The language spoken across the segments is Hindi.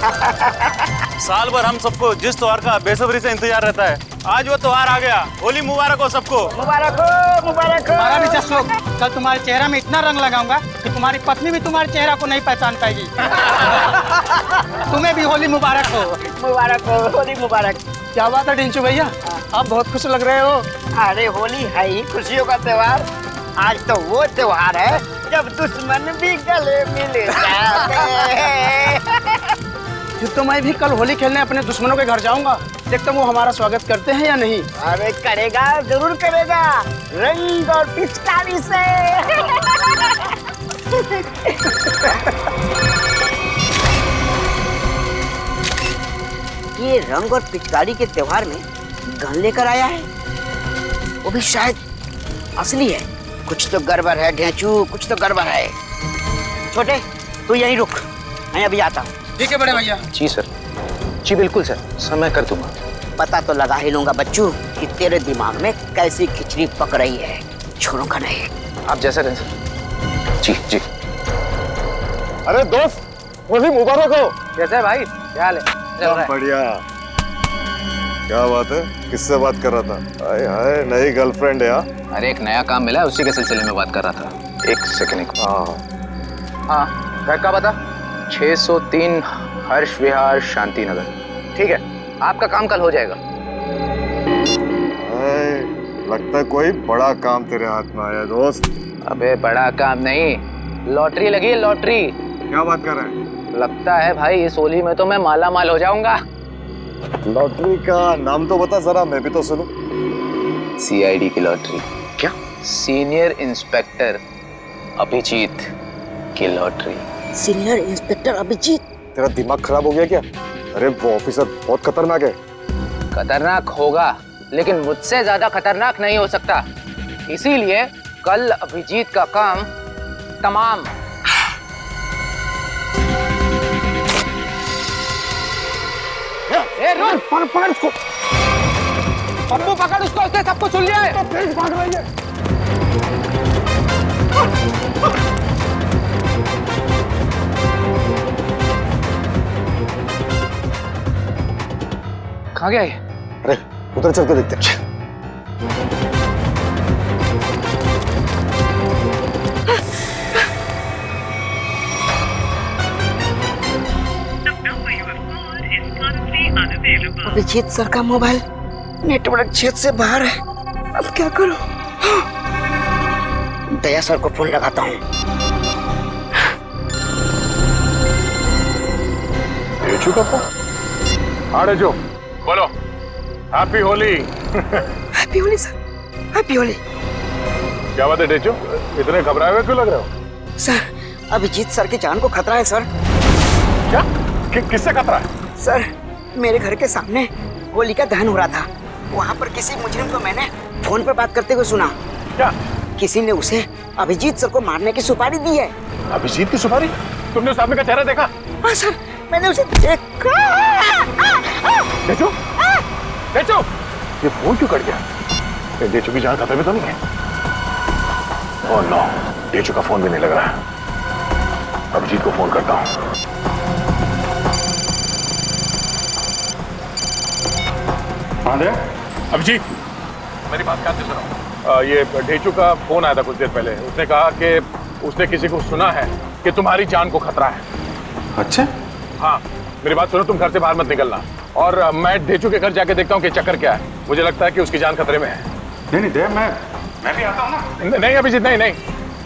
साल भर हम सबको जिस त्योहार का बेसब्री से इंतजार रहता है, आज वो त्योहार आ गया। होली मुबारक हो सबको। मुबारक हो, मुबारक हो। तुम्हारा भी जश्न हो। कल तुम्हारे चेहरा में इतना रंग लगाऊंगा कि तुम्हारी पत्नी भी तुम्हारे चेहरा को नहीं पहचान पाएगी। तुम्हें भी होली मुबारक हो। मुबारक हो, होली मुबारक। क्या बात है टिंचू भैया, आप बहुत खुश लग रहे हो। अरे होली है ही खुशियों का त्योहार। आज तो वो त्योहार है जब दुश्मन भी गले मिल जाते हैं। फिर तो मैं भी कल होली खेलने अपने दुश्मनों के घर जाऊंगा, देखता हूँ वो हमारा स्वागत करते हैं या नहीं। अरे करेगा, जरूर करेगा, रंग और पिचकारी से। ये रंग और पिचकारी के त्योहार में गन लेकर आया है, वो भी शायद असली है। कुछ तो गड़बड़ है ढेंचू, कुछ तो गड़बड़ है। छोटे तू यहीं रुक, मैं अभी आता हूँ। ठीक है बड़े भैया। जी सर, जी बिल्कुल सर, समय कर दूंगा। पता तो लगा ही लूंगा बच्चू कि तेरे दिमाग में कैसी खिचड़ी पक रही है। छोड़ूंगा नहीं। आप जैसा कहें सर। जी जी। अरे दोस्त, होली मुबारक हो। कैसा है भाई, क्या हाल है? बढ़िया। क्या बात है, किससे बात कर रहा था? हाय हाय, नई गर्लफ्रेंड है? अरे एक नया काम मिला है, उसी के सिलसिले में बात कर रहा था। एक सेकंड। हाँ, घर का पता 603 हर्ष विहार शांति नगर। ठीक है, आपका काम कल हो जाएगा। लगता है कोई बड़ा काम तेरे हाथ में आया दोस्त। अबे बड़ा काम नहीं, लॉटरी लगी है, लॉटरी। क्या बात कर रहे हैं? लगता है भाई इस होली में तो मैं माला माल हो जाऊंगा। लॉटरी का नाम तो बता जरा, मैं भी तो सुनूं। CID की लॉटरी। क्या? सीनियर इंस्पेक्टर अभिजीत की लॉटरी। Senior inspector Abhijit? तेरा दिमाग खराब हो गया क्या? अरे वो ऑफिसर बहुत खतरनाक है। खतरनाक होगा, लेकिन मुझसे ज्यादा खतरनाक नहीं हो सकता। इसीलिए कल अभिजीत का काम तमाम। ए रुक, पकड़ उसको। पप्पू पकड़ उसको, उसने सबको सुन लिया है। तेज भाग रही है। कहाँ गया ये? अरे उधर चल के देखते हैं। अभिजीत सर का मोबाइल नेटवर्क क्षेत्र से बाहर है, अब क्या करूं? दया सर को फोन लगाता हूँ। डेचू का फोन? हाँ डेचू, बोलो। Happy Holi. Happy Holi sir, happy Holi. क्या बात है डेचू, इतने घबराए हुए क्यों लग रहे हो? सर, अभिजीत सर की जान को खतरा है सर। क्या? किससे खतरा है? सर, मेरे घर के सामने होली का दहन हो रहा था, वहाँ पर किसी मुजरिम को मैंने फोन पर बात करते हुए सुना। क्या? किसी ने उसे अभिजीत सर को मारने की सुपारी दी है। अभिजीत की सुपारी? तुमने उस आदमी का चेहरा देखा? हाँ सर, मैंने उसे देखा। डेचू, डेचू, ये फोन क्यों कट गया? डेचू की जान खतरे में तो नहीं है? ओह नो, डेचू का फोन भी नहीं लग रहा है। अभिजीत को फोन करता हूँ। अभिजीत, मेरी बात ध्यान से सुनो। ये ढेचू का फोन आया था कुछ देर पहले। उसने कहा कि उसने किसी को सुना है कि तुम्हारी जान को खतरा है। अच्छा? हाँ, मेरी बात सुनो, तुम घर से बाहर मत निकलना। और मैं ढेचू के घर जाके देखता हूँ कि चक्कर क्या है। मुझे लगता है कि उसकी जान खतरे में है। नहीं देव, मैं भी आता हूँ ना। नहीं अभिजीत, नहीं,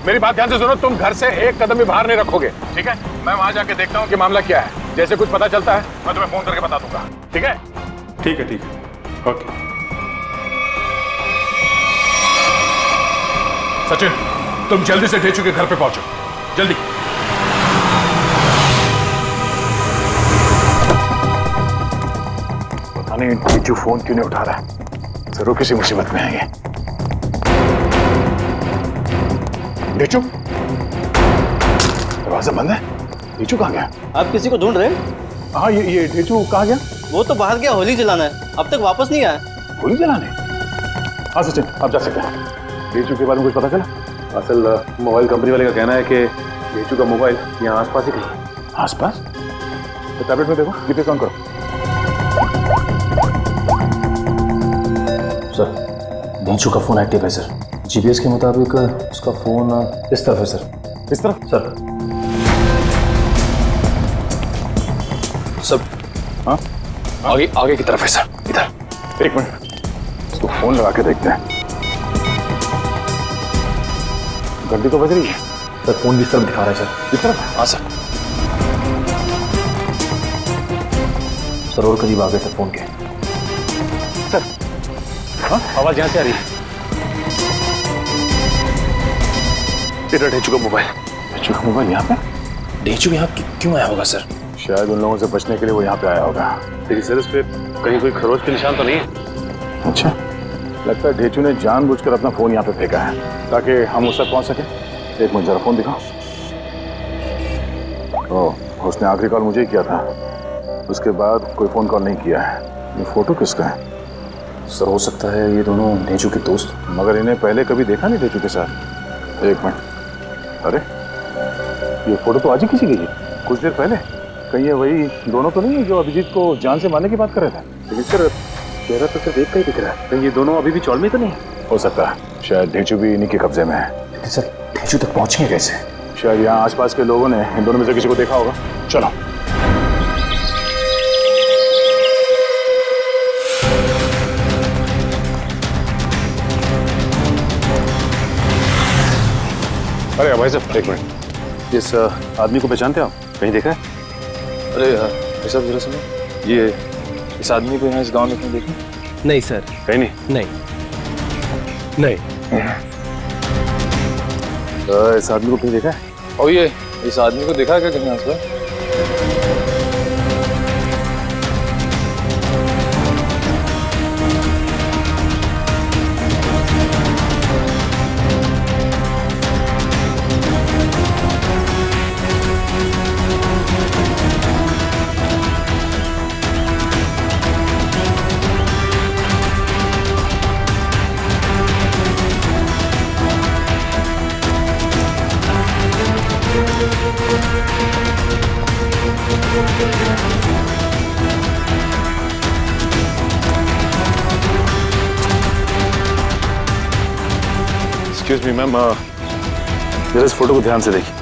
मेरी बात ध्यान से सुनो। तुम घर से एक कदम भी बाहर नहीं रखोगे, ठीक है? मैं वहां जाके देखता हूँ कि मामला क्या है। जैसे कुछ पता चलता है मैं तुम्हें फोन करके बता दूंगा, ठीक है? ठीक है, ओके। सचिन, तुम जल्दी से ढेचू के घर पे पहुंचो, जल्दी। पता नहीं ढेचू फोन क्यों नहीं उठा रहा है, जरूर किसी मुसीबत में है ये। ढेचू, दरवाजा बंद है। ढेचू कहाँ गया? आप किसी को ढूंढ रहे हैं? हाँ, ये ढेचू कहाँ गया? वो तो बाहर गया होली जलाना है, अब तक वापस नहीं आया। होली जलाने? हाँ सचिन, आप जा सकते हैं। ढेचू के बारे में कुछ पता चला? असल मोबाइल कंपनी वाले का कहना है कि ढेचू का मोबाइल यहाँ आसपास ही कहीं। आसपास? टैबलेट में देखो, जीपीएस ऑन करो। सर डेंचू का फोन एक्टिव है सर। जीपीएस के मुताबिक उसका फोन इस तरफ है सर। इस तरफ सर सब हाँ आगे आगे की तरफ है सर। इधर एक मिनट, इसको फोन लगा के देखते हैं। घंटी तो बज रही है। सर फोन इस तरफ दिखा रहा है सर। इस तरफ? हाँ सर। सर और करीब आ गए सर फोन के। सर हाँ आवाज यहाँ से आ रही है। इधर डेंचू का मोबाइल। डेंचू का मोबाइल यहाँ पे? डेंचू यहाँ क्यों आया होगा सर? शायद उन लोगों से बचने के लिए वो यहाँ पे आया होगा। लेकिन सर इस पे कहीं कोई खरोच के निशान तो नहीं है? अच्छा, लगता है ढेचू ने जानबूझकर अपना फोन यहाँ पे फेंका है ताकि हम उस तक पहुँच सके। एक मिनट जरा फोन दिखाओ। ओह, उसने आखिरी कॉल मुझे ही किया था, उसके बाद कोई फोन कॉल नहीं किया है। ये फोटो किसका है? सर हो सकता है ये दोनों डेंचू के दोस्त। मगर इन्हें पहले कभी देखा नहीं ढेचू के साथ। एक मिनट, अरे ये फोटो तो आज ही किसी की है, कुछ देर पहले। कहीं ये वही दोनों तो नहीं है जो अभिजीत को जान से मारने की बात कर रहे थे? लेकिन सर चेहरा तो सिर्फ एक का ही दिख रहा है। कहीं ये दोनों अभी भी चौल में तो नहीं? हो सकता है, शायद ढेचू भी इन्हीं के कब्जे में है। लेकिन सर डेंचू तक पहुंचेंगे कैसे? शायद यहाँ आसपास के लोगों ने इन दोनों में से किसी को देखा होगा। चलो अरे भाई साहब एक मिनट, इस आदमी को पहचानते हैं आप? कहीं देखा है? अरे भाई साहब जरा सुनो, ये इस आदमी को यहाँ इस गांव में कहीं देखा? नहीं सर, कहीं नहीं। नहीं नहीं। इस आदमी को कहीं देखा है? और ये इस आदमी को देखा है क्या कहीं आसपास? एक्सक्यूज मी मैम, जरा इस फोटो को ध्यान से देखिए।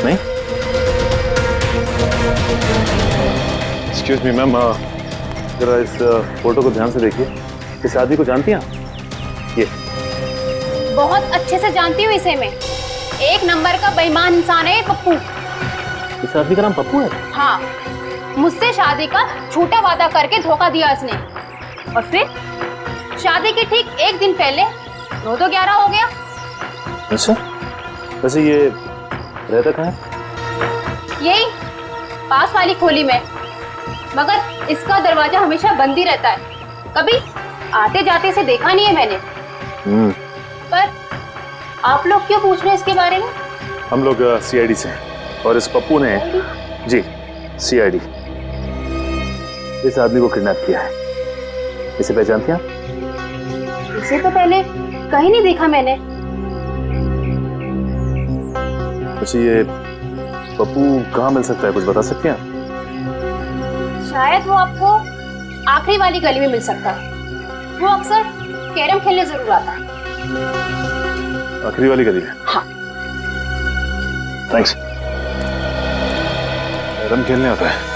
नहीं? एक्सक्यूज मी मैम, जरा इस फोटो को ध्यान से देखिए। इस आदमी को जानती हैं आप? ये बहुत अच्छे से जानती हूँ इसे मैं। एक नंबर का बेईमान इंसान है ये पप्पू। इस आदमी का नाम पप्पू है? हाँ, मुझसे शादी का झूठा वादा करके धोखा दिया इसने, और फिर शादी के ठीक एक दिन पहले 9-11 हो गया। अच्छा, वैसे ये रहता कहाँ है? यही पास वाली खोली में, मगर इसका दरवाजा हमेशा बंद ही रहता है। कभी आते जाते से देखा नहीं है मैंने। पर आप लोग क्यों पूछ रहे हैं इसके बारे में? हम लोग सीआईडी से हैं और इस पप्पू ने जी सीआईडी इस आदमी को किडनैप किया है। इसे पहचानते हैं आप? इसे तो पहले कहीं नहीं देखा मैंने। अच्छा, ये पप्पू कहाँ मिल सकता है, कुछ बता सकते हैं आप? शायद वो आपको आखिरी वाली गली में मिल सकता है। वो अक्सर कैरम खेलने जरूर आता है। आखिरी वाली गली में? हाँ। थैंक्स। कैरम खेलने आता है?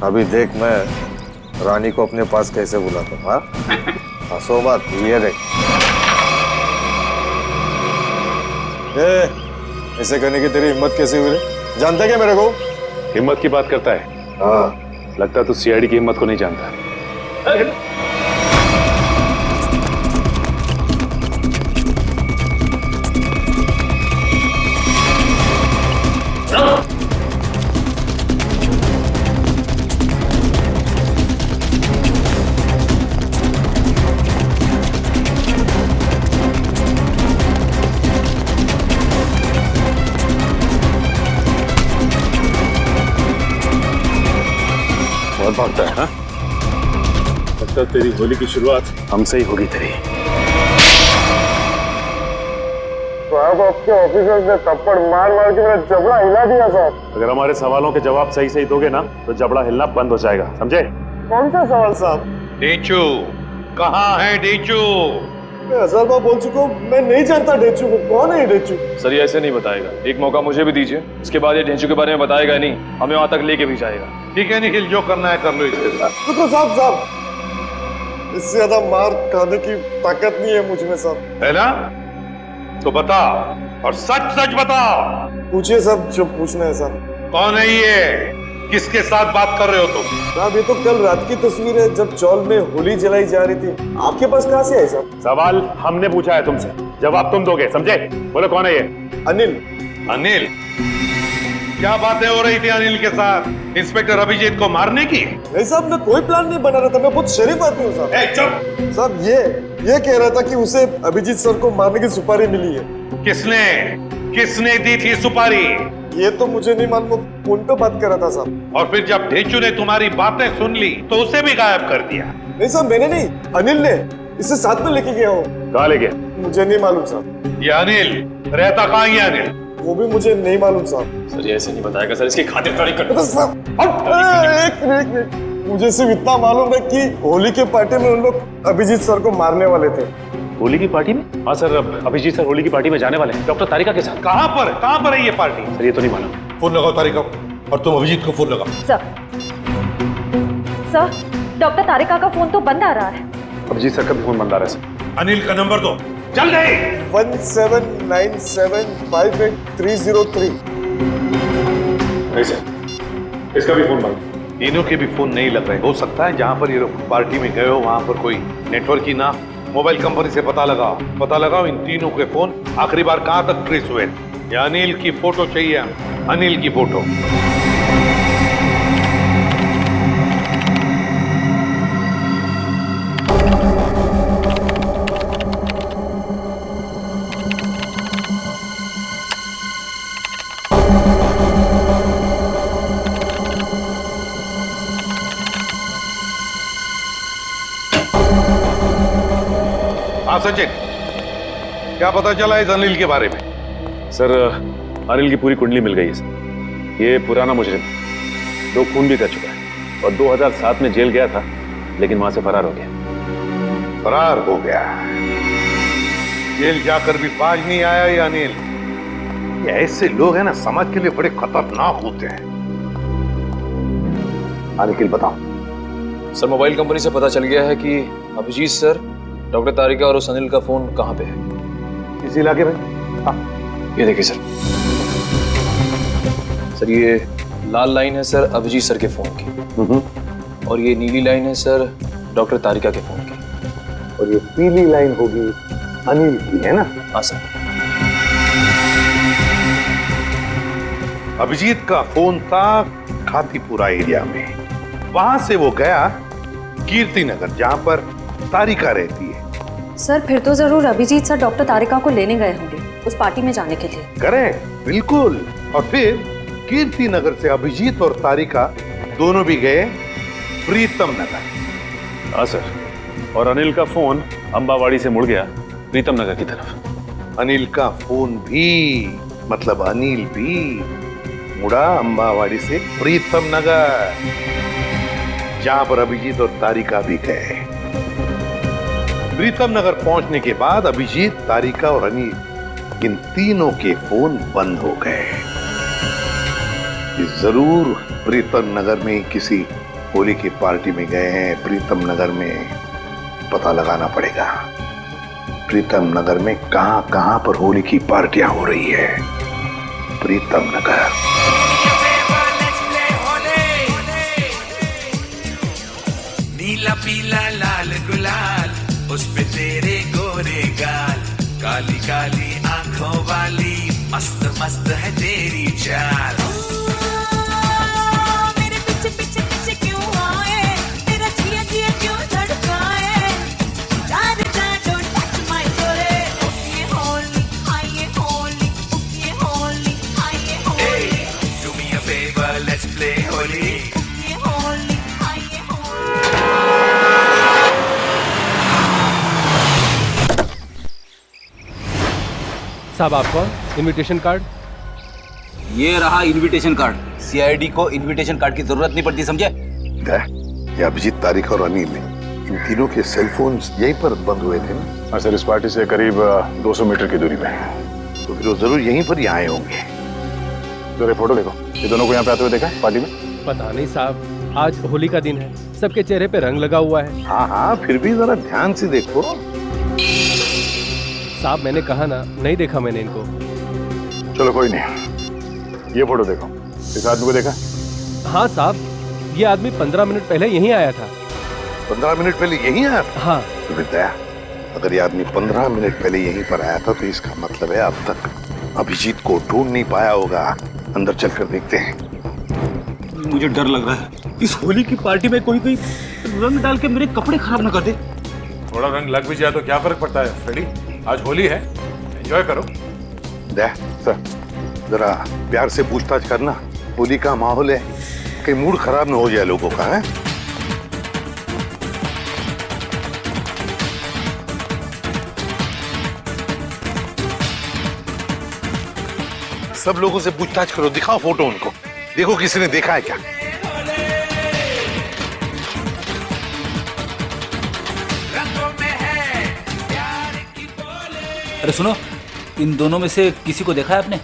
अभी देख मैं रानी को अपने पास कैसे बुलाता हूँ। हाँ, हंसो मत, ये देख। ऐसे करने की तेरी हिम्मत कैसे हुई रे? जानता क्या मेरे को? हिम्मत की बात करता है? हाँ। लगता है तू सीआईडी की हिम्मत को नहीं जानता। बहुत भागता है। हाँ, लगता है तेरी होली की शुरुआत हमसे ही होगी तेरी। साहब आपके ऑफिसर्स ने थप्पड़ मार मार के मेरा जबड़ा हिला दिया साहब। अगर हमारे सवालों के जवाब सही सही दोगे ना तो जबड़ा हिलना बंद हो जाएगा, समझे? कौन सा सवाल साहब? डेचू कहाँ है डेचू? मैं 1000 बार बोल चुका हूँ, मैं नहीं जानता डेचू को। कौन है ये डेचू? सर ये ऐसे नहीं बताएगा, एक मौका मुझे भी दीजिए, उसके बाद ये ढेंचू के बारे में बताएगा नहीं, हमें वहां तक लेके भी जाएगा। ठीक है निखिल, जो करना है कर लो इसके साथ। रुको साहब, इससे ज्यादा मार खाने की ताकत नहीं है मुझ में साहब। है ना? तो बता और सच सच बता। पूछिए साहब जो पूछना है साहब। कौन है ये? किसके साथ बात कर रहे हो तुम? साहब ये तो कल रात की तस्वीर है जब चौल में होली जलाई जा रही थी। आपके पास कहाँ से आई साहब? सवाल हमने पूछा है तुमसे, जवाब तुम दोगे, समझे? बोलो कौन है ये? अनिल। अनिल? क्या बातें हो रही थी अनिल के साथ? इंस्पेक्टर अभिजीत को मारने की? नहीं साहब, मैं कोई प्लान नहीं बना रहा था, मैं बहुत शरीफ आदमी हूँ साहब। चुप! साहब ये कह रहा था कि उसे अभिजीत सर को मारने की सुपारी मिली है। किसने दी थी सुपारी? ये तो मुझे नहीं मालूम, फोन पे बात कर रहा था साहब। और फिर जब ढेंचू ने तुम्हारी बातें सुन ली तो उसे भी गायब कर दिया? नहीं साहब, मैंने नहीं, अनिल ने। इसे साथ में लेके गया हूँ। कहाँ ले गया? मुझे नहीं मालूम साहब। ये अनिल रहता कहाँ है? अनिल वो भी मुझे नहीं मालूम साहब। सर ये ऐसे नहीं बताएगा सर, इसकी खातिरदारी कर। एक मिनट, मुझे सिर्फ इतना मालूम है कि होली के पार्टी में उन लोग अभिजीत सर को मारने वाले थे। होली की पार्टी में? हाँ सर, अभिजीत सर होली की पार्टी में जाने वाले हैं डॉक्टर तारिका के साथ। कहाँ पर है ये पार्टी? सर ये तो नहीं मालूम। फोन लगाओ तारिका, और तुम अभिजीत को फोन लगाओ। सर डॉक्टर तारिका का फोन तो बंद आ रहा है। अभिजीत सर का भी फोन बंद आ रहा है सर। अनिल का नंबर दो जल्दी। 1797583003। नहीं सर, इसका भी फोन बंद। तीनों के भी फोन नहीं लग रहे। हो सकता है जहाँ पर ये लोग पार्टी में गए हो वहाँ पर कोई नेटवर्क ही ना। मोबाइल कंपनी से पता लगाओ इन तीनों के फोन आखिरी बार कहाँ तक ट्रेस हुए। या अनिल की फोटो चाहिए, अनिल की फोटो। हाँ सचिन, क्या पता चला इस अनिल के बारे में? सर अनिल की पूरी कुंडली मिल गई है सर। ये पुराना मुजरिम, 2 खून भी कर चुका है और 2007 में जेल गया था, लेकिन वहां से फरार हो गया। फरार हो गया? जेल जाकर भी बाज नहीं आया ये अनिल। ये ऐसे लोग हैं ना, समाज के लिए बड़े खतरनाक होते हैं। निखिल बताओ। सर मोबाइल कंपनी से पता चल गया है कि अभिजीत सर, डॉक्टर तारिका और उस अनिल का फोन कहाँ पे है? इस इलाके में। हाँ ये देखिए सर ये लाल लाइन है सर अभिजीत सर के फोन की, और ये नीली लाइन है सर डॉक्टर तारिका के फोन की, और ये पीली लाइन होगी अनिल की, है ना? हाँ सर। अभिजीत का फोन था खातीपुरा एरिया में। वहां से वो गया कीर्ति नगर, जहां पर तारिका रहती है। सर फिर तो जरूर अभिजीत सर डॉक्टर तारिका को लेने गए होंगे उस पार्टी में जाने के लिए। करेक्ट, बिल्कुल। और फिर कीर्ति नगर से अभिजीत और तारिका दोनों भी गए प्रीतम नगर। हाँ सर, और अनिल का फोन अंबावाड़ी से मुड़ गया प्रीतम नगर की तरफ। अनिल का फोन भी, मतलब अनिल भी मुड़ा अंबावाड़ी से प्रीतम नगर, जहां पर अभिजीत और तारिका भी गए। प्रीतम नगर पहुंचने के बाद अभिजीत, तारिका और अनिल, इन तीनों के फोन बंद हो गए। जरूर प्रीतम नगर में किसी होली की पार्टी में गए हैं। प्रीतम नगर में पता लगाना पड़ेगा, प्रीतम नगर में कहां कहां पर होली की पार्टियां हो रही है। प्रीतम नगर। नीला पीला लाल गुलाल, उस पे तेरे गोरे गाल, काली काली आंखों वाली, मस्त मस्त है तेरी चाल। मेरे पीछे पीछे पीछे क्यों आए, तेरा जिया जिया क्यों धड़काए, यार जा डोंट टच माय जोरे, ये होली हाय ये होली, ये होली हाय ये Holi, do me a favour let's play Holi, ये होली हाय ये होली। साहब आपको इनविटेशन कार्ड। ये रहा इनविटेशन कार्ड। सीआईडी को इनविटेशन कार्ड की जरूरत नहीं पड़ती, समझे? ये अभिजीत, तारिक और अनिल, इन तीनों के सेल फोन यहीं पर बंद हुए थे ना? हाँ सर, इस पार्टी से करीब 200 मीटर की दूरी पे। तो फिर वो जरूर यहीं पर ही आए होंगे। जरा फोटो देखो, ये दोनों को यहाँ पे आते हुए देखा है पार्टी में? पता नहीं साहब, आज होली का दिन है, सबके चेहरे पे रंग लगा हुआ है। हाँ हाँ, फिर भी जरा ध्यान से देखो। साहब मैंने कहा ना, नहीं देखा मैंने इनको। चलो कोई नहीं, ये फोटो देखो, इस आदमी को देखा? हाँ साहब, ये आदमी 15 मिनट पहले यहीं आया था। 15 मिनट पहले यहीं आया था? हाँ। तो फिर दया, अगर ये आदमी 15 मिनट पहले यहीं पर आया था तो इसका मतलब है अब तक अभिजीत को ढूंढ नहीं पाया होगा। अंदर चलकर देखते हैं। मुझे डर लग रहा है, इस होली की पार्टी में कोई रंग डाल के मेरे कपड़े खराब ना कर दे। थोड़ा रंग लग भी जाए तो क्या फर्क पड़ता है फ्रेडी, आज होली है, एंजॉय करो। दया सर, जरा प्यार से पूछताछ करना, होली का माहौल है, कहीं मूड खराब ना हो जाए लोगों का। है सब लोगों से पूछताछ करो, दिखाओ फोटो उनको, देखो किसी ने देखा है क्या। अरे सुनो, इन दोनों में से किसी को देखा है आपने?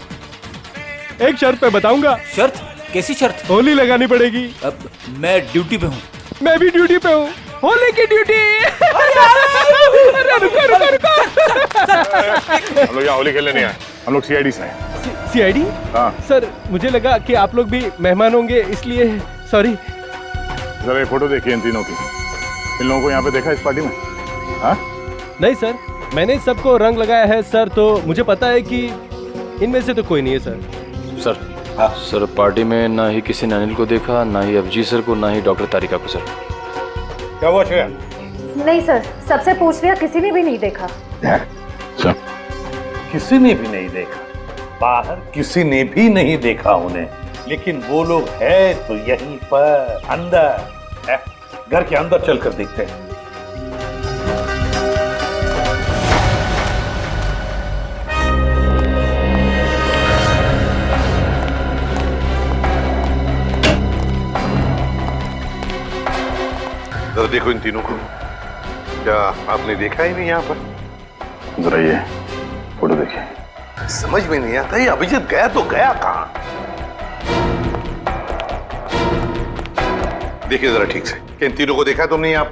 एक शर्त पे बताऊंगा। शर्त? कैसी शर्त? होली लगानी पड़ेगी। अब मैं ड्यूटी पे हूँ। मैं भी ड्यूटी पे हूँ, होली की ड्यूटी। रुको रुको रुको। हम लोग यहाँ होली खेलने नहीं आए, हम लोग सीआईडी से हैं। सीआईडी? हाँ सर, मुझे लगा कि आप लोग भी मेहमान होंगे, इसलिए सॉरी। जरा ये फोटो देखिए इन तीनों की, इन लोगों को यहाँ पे देखा इस पार्टी में? हाँ नहीं सर, मैंने सबको रंग लगाया है सर, तो मुझे पता है कि इनमें से तो कोई नहीं है सर। सर सर, पार्टी में ना ही किसी ने अनिल को देखा, ना ही अभिजीत सर को, ना ही डॉक्टर तारिका को। सर क्या हुआ श्रेया? नहीं सर, सबसे पूछ लिया, किसी ने भी नहीं देखा। किसी ने भी नहीं देखा? बाहर किसी ने भी नहीं देखा उन्हें, लेकिन वो लोग है तो यहीं पर अंदर है। घर के अंदर चलकर देखते हैं। जरा देखो इन तीनों को, क्या आपने देखा ही नहीं यहाँ पर? जरा ये फोटो देखिए। समझ में नहीं आता, ये अभिजीत गया तो गया कहाँ? देखिए जरा ठीक से, कि इन तीनों को देखा तुमने यहाँ?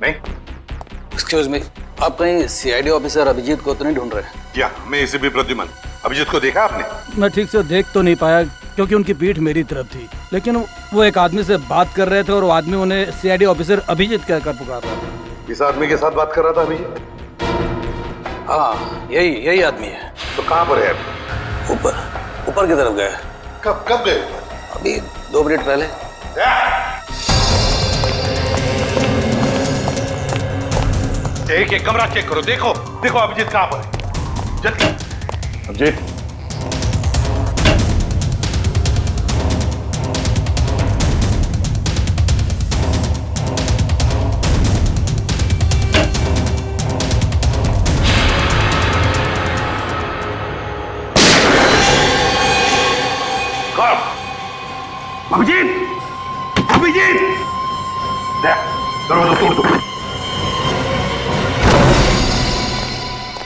नहीं। एक्सक्यूज मी, आप कहीं सीआईडी ऑफिसर अभिजीत को तो नहीं ढूंढ रहे? क्या मैं इसे भी प्रद्युमन, अभिजीत को देखा आपने? मैं ठीक से देख तो नहीं पाया क्योंकि उनकी पीठ मेरी तरफ थी, लेकिन वो एक आदमी से बात कर रहे थे और वो आदमी उन्हें सीआईडी ऑफिसर अभिजीत कहकर पुकार रहा था। इस आदमी के साथ बात कर रहा था अभिजीत? हाँ, यही आदमी है। तो कहाँ पर है अभी? ऊपर की तरफ गए। कब गए? अभी 2 मिनट पहले। एक कमरा चेक करो, देखो अभिजीत कहाँ पर है। जल्दी। अभिजीत, अभिजीत, दरवाजा तोड़ दो।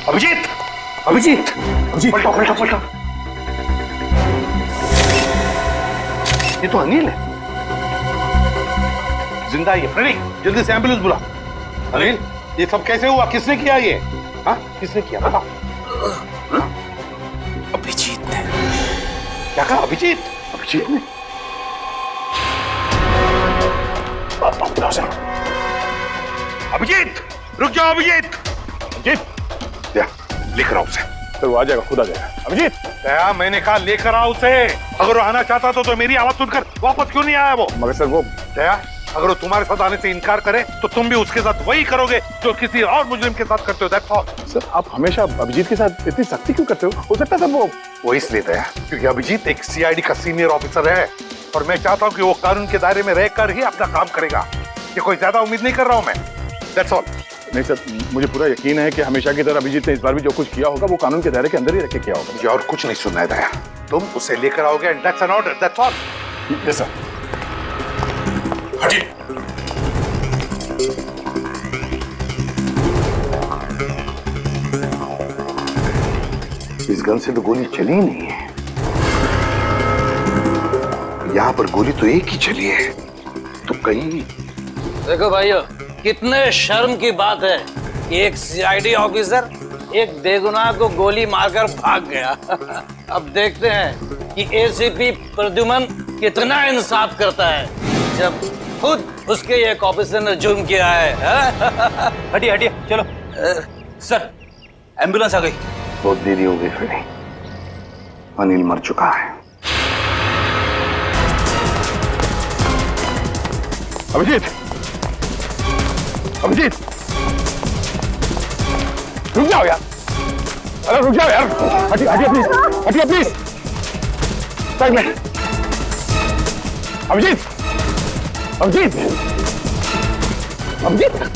अभिजीत, पलटो। ये तो अनिल है, जिंदा है ये। फ्रेडी, जल्दी से एम्बुलेंस बुला। अनिल, ये सब कैसे हुआ? किसने किया ये? हाँ, किसने किया बताओ। अभिजीत ने। क्या कहा? अभिजीत ने? अभिजीत, रुक जाओ अभिजीत। लेकर आओ उसे। सर वो आ जाएगा, खुद आ जाएगा। अभिजीत, क्या मैंने कहा लेकर आओ उसे। अगर वो आना चाहता तो मेरी आवाज सुनकर वापस क्यों नहीं आया वो? मगर सर वो दया, अगर वो तुम्हारे साथ आने से इनकार करे तो तुम भी उसके साथ वही करोगे जो किसी और मुजरिम के साथ करते हो। That's all. सर आप हमेशा अभिजीत के साथ इतनी सख्ती क्यों करते हो सकता है सर वो इसलिए दया क्योंकि अभिजीत एक सीआईडी का सीनियर ऑफिसर है और मैं चाहता हूँ कि वो कानून के दायरे में रहकर ही अपना काम करेगा। ये कोई ज्यादा उम्मीद नहीं कर रहा हूँ मैं। That's all. नहीं सर, मुझे पूरा यकीन है कि हमेशा की तरह अभिजीत ने इस बार भी जो कुछ किया होगा वो कानून के दायरे के अंदर ही रख के किया होगा। मुझे और कुछ नहीं सुनना है दया, तुम उसे लेकर आओगे and that's an order, that's all. Yes sir. हटिए। इस गन से तो गोली चली ही नहीं है, यहाँ पर गोली तो एक ही चली है, तो कहीं। देखो भाइयों, कितने शर्म की बात है कि एक सीआईडी ऑफिसर एक बेगुनाह को गोली मारकर भाग गया। अब देखते हैं कि एसीपी प्रद्युमन कितना इंसाफ करता है जब खुद उसके एक ऑफिसर ने जुर्म किया है। हटिए हटिए, चलो। सर, एम्बुलेंस आ गई। बहुत देरी हो गई फिर, अनिल मर चुका है। अभिजीत, अभिजीत, रुक जाओ यार, अरे रुक जाओ यार, हटिए हटिए प्लीज, हटिए प्लीज, साइड में। अभिजीत, अभिजीत, अभिजीत।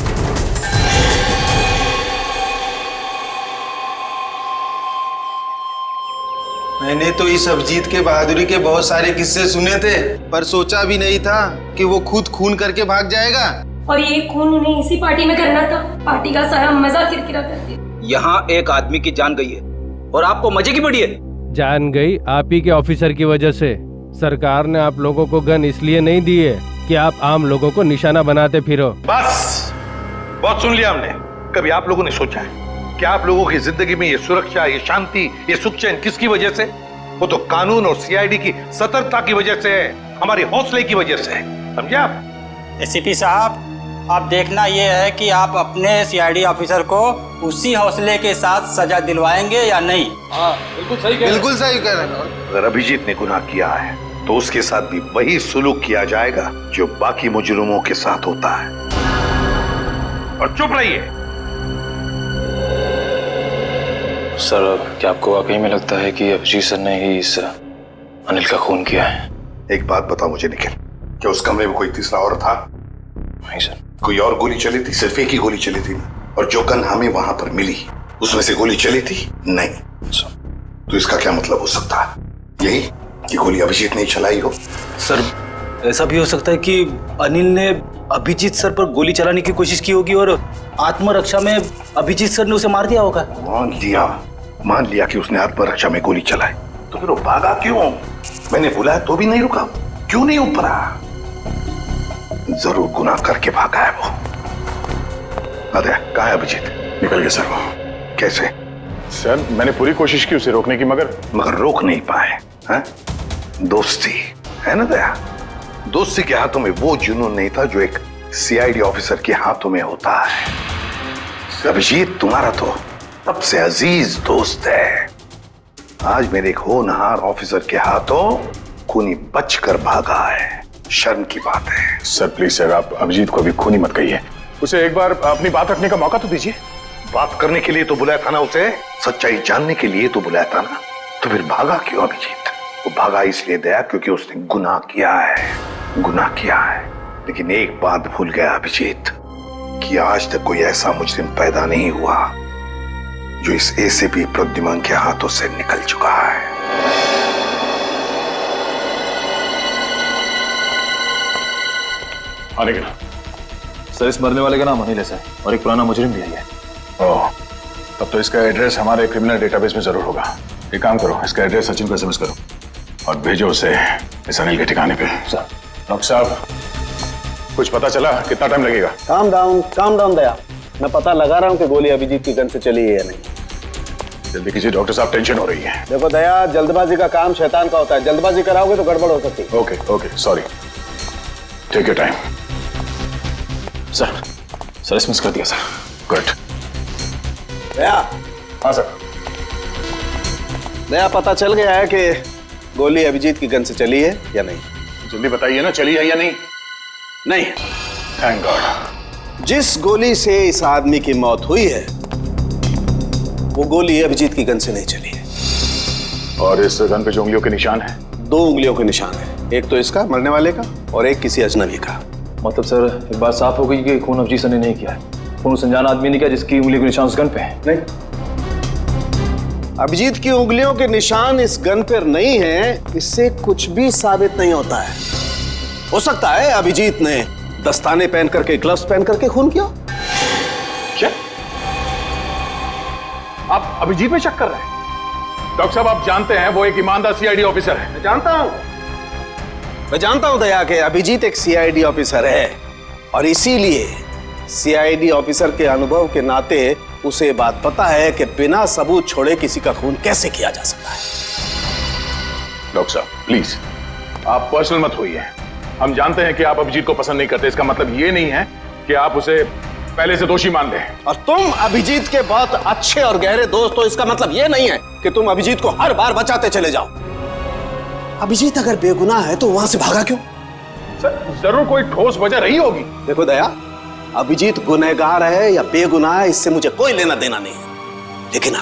मैंने तो इस अभिजीत के बहादुरी के बहुत सारे किस्से सुने थे, पर सोचा भी नहीं था कि वो खुद खून करके भाग जाएगा। और ये खून उन्हें इसी पार्टी में करना था। पार्टी का सारा मजा किरकिरा कर दिया। यहाँ एक आदमी की जान गई है और आपको मजे की पड़ी है। जान गई आप ही के ऑफिसर की वजह से। सरकार ने आप लोगों को गन इसलिए नहीं दी है कि आप आम लोगों को निशाना बनाते फिरो। बस, बहुत सुन लिया हमने। कभी आप लोगों ने सोचा है कि आप लोगों की जिंदगी में ये सुरक्षा, ये शांति, ये सुख चैन किसकी वजह से? वो तो कानून और सीआईडी की सतर्कता की वजह से है, हमारे हौसले की वजह से, समझे आप? एसीपी साहब, अब देखना ये है कि आप अपने सीआईडी ऑफिसर को उसी हौसले के साथ सजा दिलवाएंगे या नहीं। हाँ, बिल्कुल सही कह रहे हैं। बिल्कुल सही कह रहे हैं। अगर अभिजीत ने गुनाह किया है तो उसके साथ भी वही सुलूक किया जाएगा जो बाकी मुजरिमों के साथ होता है। और चुप रहिए। सर, क्या आपको वाकई में लगता है कि अभिजीत सर ने ही इस अनिल का खून किया है? एक बात बताओ मुझे निखिल, क्या उस कमरे में कोई तीसरा और था? नहीं सर। कोई और गोली चली थी? सिर्फ एक ही गोली चली थी ना? और जो गन हमें वहां पर मिली उसमें से गोली चली थी? नहीं। तो इसका क्या मतलब हो सकता है? यही कि गोली अभिजीत ने चलाई हो? सर, ऐसा भी हो सकता है कि अनिल ने अभिजीत सर पर गोली चलाने की कोशिश की होगी और आत्मरक्षा में अभिजीत सर ने उसे मार दिया होगा। मान लिया कि उसने आत्मरक्षा में गोली चलाई, तो फिर वो भागा क्यों? मैंने बुलाया तो भी नहीं रुका, क्यों नहीं उपरा? जरूर गुनाह करके भागा है वो। अरे कहाँ है अभिजीत? निकल गया सर वो। कैसे? सर, मैंने पूरी कोशिश की उसे रोकने की, मगर रोक नहीं पाए। हैं? दोस्ती है ना दया? दोस्ती के हाथों में वो जुनून नहीं था जो एक सीआईडी ऑफिसर के हाथों में होता है। अभिजीत तुम्हारा तो सबसे अजीज दोस्त है। आज मेरे एक होनहार ऑफिसर के हाथों खूनी बचकर भागा है। शर्म की बात है। सर प्लीज सर, आप अभिजीत को अभी खूनी मत कहिए। उसे एक बार अपनी बात रखने का मौका तो दीजिए। बात करने के लिए तो बुलाया था ना उसे, सच्चाई जानने के लिए तो बुलाया था ना। तो फिर भागा क्यों अभिजीत? वो भागा इसलिए दया क्योंकि उसने गुनाह किया है, गुनाह किया है। लेकिन एक बात भूल गया अभिजीत कि आज तक कोई ऐसा मुजरिम पैदा नहीं हुआ जो इस एसीपी प्रद्युमन के हाथों से निकल चुका है। आने के ना सर, इस मरने वाले का नाम अनिल है और एक पुराना मुजरिम भी है। ओह, तब तो इसका एड्रेस हमारे क्रिमिनल डेटाबेस में जरूर होगा। एक काम करो, इसका एड्रेस सचिन को एसएमएस करो और भेजो उसे इस अनिल के ठिकाने पे। सर। डॉक्टर साहब, कुछ पता चला? कितना टाइम लगेगा? काम डाउन दया, मैं पता लगा रहा हूँ कि गोली अभिजीत की गन से चली है या नहीं। जल्दी कीजिए डॉक्टर साहब, टेंशन हो रही है। देखो दया, जल्दबाजी का काम शैतान का होता है। जल्दबाजी कराओगे तो गड़बड़ हो सकती है। Okay, sorry, take your time. Sir, SMS कर दिया सर। गुड। दया। हाँ सर। दया, पता चल गया है कि गोली अभिजीत की गन से चली है या नहीं? जल्दी बताइए ना, चली है या नहीं? नहीं। Thank God. जिस गोली से इस आदमी की मौत हुई है वो गोली अभिजीत की गन से नहीं चली है। और इस गन पे जो उंगलियों के निशान है? 2 उंगलियों के निशान है, एक तो इसका मरने वाले का और एक किसी अजनबी का। मतलब सर, एक बात साफ हो गई कि खून अभिजीत सर ने नहीं किया है। उस अनजान आदमी ने क्या जिसकी उंगली के निशान उस गन पे है? नहीं, अभिजीत की उंगलियों के निशान इस गन पर नहीं है, इससे कुछ भी साबित नहीं होता है। हो सकता है अभिजीत ने दस्ताने पहन करके, ग्लव्स पहन करके खून किया। क्या आप अभिजीत में शक कर रहे हैं? डॉक्टर साहब, आप जानते हैं वो एक ईमानदार सीआईडी ऑफिसर है। मैं जानता हूं दया कि अभिजीत एक सीआईडी ऑफिसर है, और इसीलिए सीआईडी ऑफिसर के अनुभव के नाते उसे बात पता है कि बिना सबूत छोड़े किसी का खून कैसे किया जा सकता है। डॉक्टर साहब प्लीज, आप पर्सनल मत होइए। हम जानते हैं कि आप अभिजीत को पसंद नहीं करते, इसका मतलब ये नहीं है कि आप उसे पहले से दोषी मान लें। और तुम अभिजीत के बहुत अच्छे और गहरे दोस्त हो, इसका मतलब ये नहीं है कि तुम अभिजीत को हर बार बचाते चले जाओ। अभिजीत अगर बेगुनाह है तो वहां से भागा क्यों? सर, जरूर कोई ठोस वजह रही होगी। देखो दया, अभिजीत गुनहगार है या बेगुनाह है, इससे मुझे कोई लेना देना नहीं है। लेकिन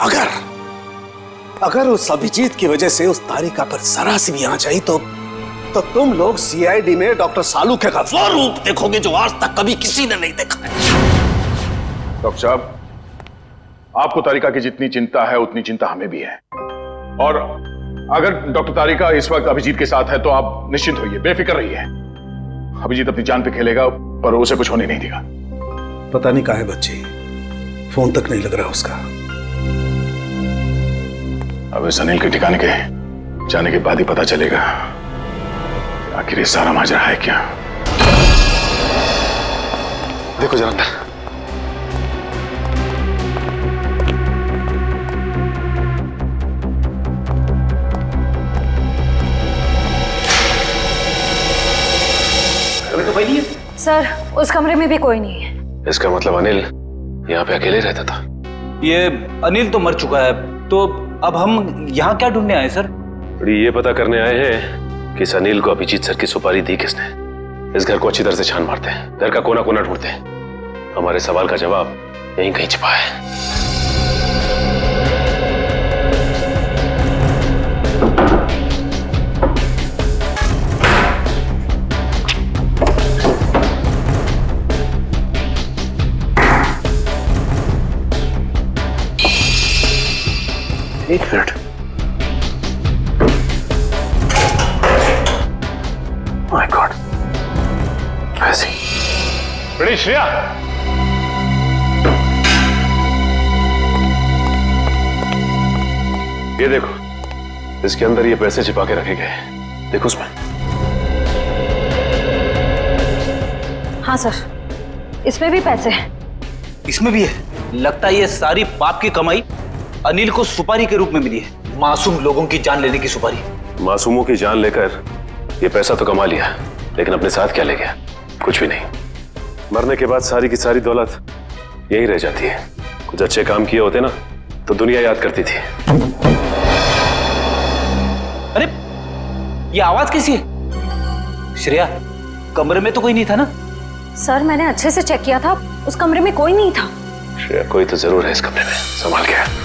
अगर उस अभिजीत की वजह से उस तारिका पर जरा सी भी आंच आई तो तुम लोग सीआईडी में डॉक्टर सालू का वो रूप देखोगे जो आज तक कभी किसी ने नहीं देखा है। डॉक्टर साहब, आपको तारिका की जितनी चिंता है उतनी चिंता हमें भी है, और अगर डॉक्टर तारिका इस वक्त अभिजीत के साथ है तो आप निश्चिंत होइए, बेफिक्र रहिए। अभिजीत अपनी जान पे खेलेगा, पर उसे कुछ होने नहीं देगा। पता नहीं कहाँ है बच्ची, फोन तक नहीं लग रहा उसका। अब इस अनिल के ठिकाने के जाने के बाद ही पता चलेगा आखिर ये सारा माजरा है क्या। देखो जरा, अभी तो कोई नहीं है सर, उस कमरे में भी कोई नहीं है। इसका मतलब अनिल यहाँ पे अकेले रहता था। ये अनिल तो मर चुका है, तो अब हम यहाँ क्या ढूंढने आए सर? ये पता करने आए हैं कि इस अनिल को अभिजीत सर की सुपारी दी किसने। इस घर को अच्छी तरह से छान मारते हैं, घर का कोना कोना ढूंढते हैं। हमारे सवाल का जवाब यहीं कहीं छिपा है। एक मिनट, माय गॉड, ऐसे बड़ी श्रेया, ये देखो, इसके अंदर ये पैसे छिपा के रखे गए हैं। देखो उसमें। हाँ सर, इसमें भी पैसे हैं। इसमें भी है। लगता है ये सारी पाप की कमाई अनिल को सुपारी के रूप में मिली है, मासूम लोगों की जान लेने की सुपारी। मासूमों की जान लेकर ये पैसा तो कमा लिया, लेकिन अपने साथ क्या ले गया? कुछ भी नहीं। मरने के बाद सारी की सारी दौलत यही रह जाती है। कुछ अच्छे काम किए होते ना तो दुनिया याद करती थी। अरे ये आवाज कैसी है? श्रेया, कमरे में तो कोई नहीं था ना? सर, मैंने अच्छे से चेक किया था, उस कमरे में कोई नहीं था। श्रेया, कोई तो जरूर है इस कमरे में, संभाल के।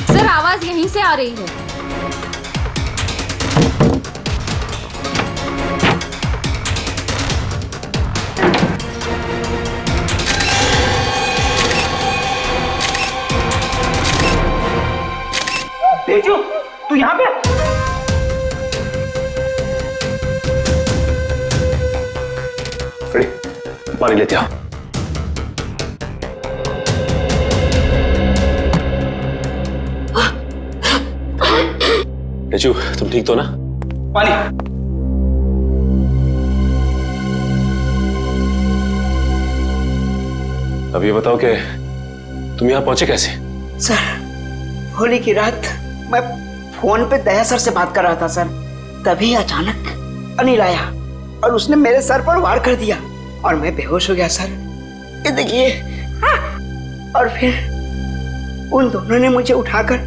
सर, आवाज यहीं से आ रही है। तेजू, तू यहाँ पे? पानी लेते आओ। तेजू, तुम ठीक तो ना? पानी। अब ये बताओ कि तुम यहाँ पहुंचे कैसे? सर, होली की रात मैं फोन पे दया सर से बात कर रहा था सर, तभी अचानक अनिल आया और उसने मेरे सर पर वार कर दिया और मैं बेहोश हो गया सर। ये देखिए। और फिर उन दोनों ने मुझे उठाकर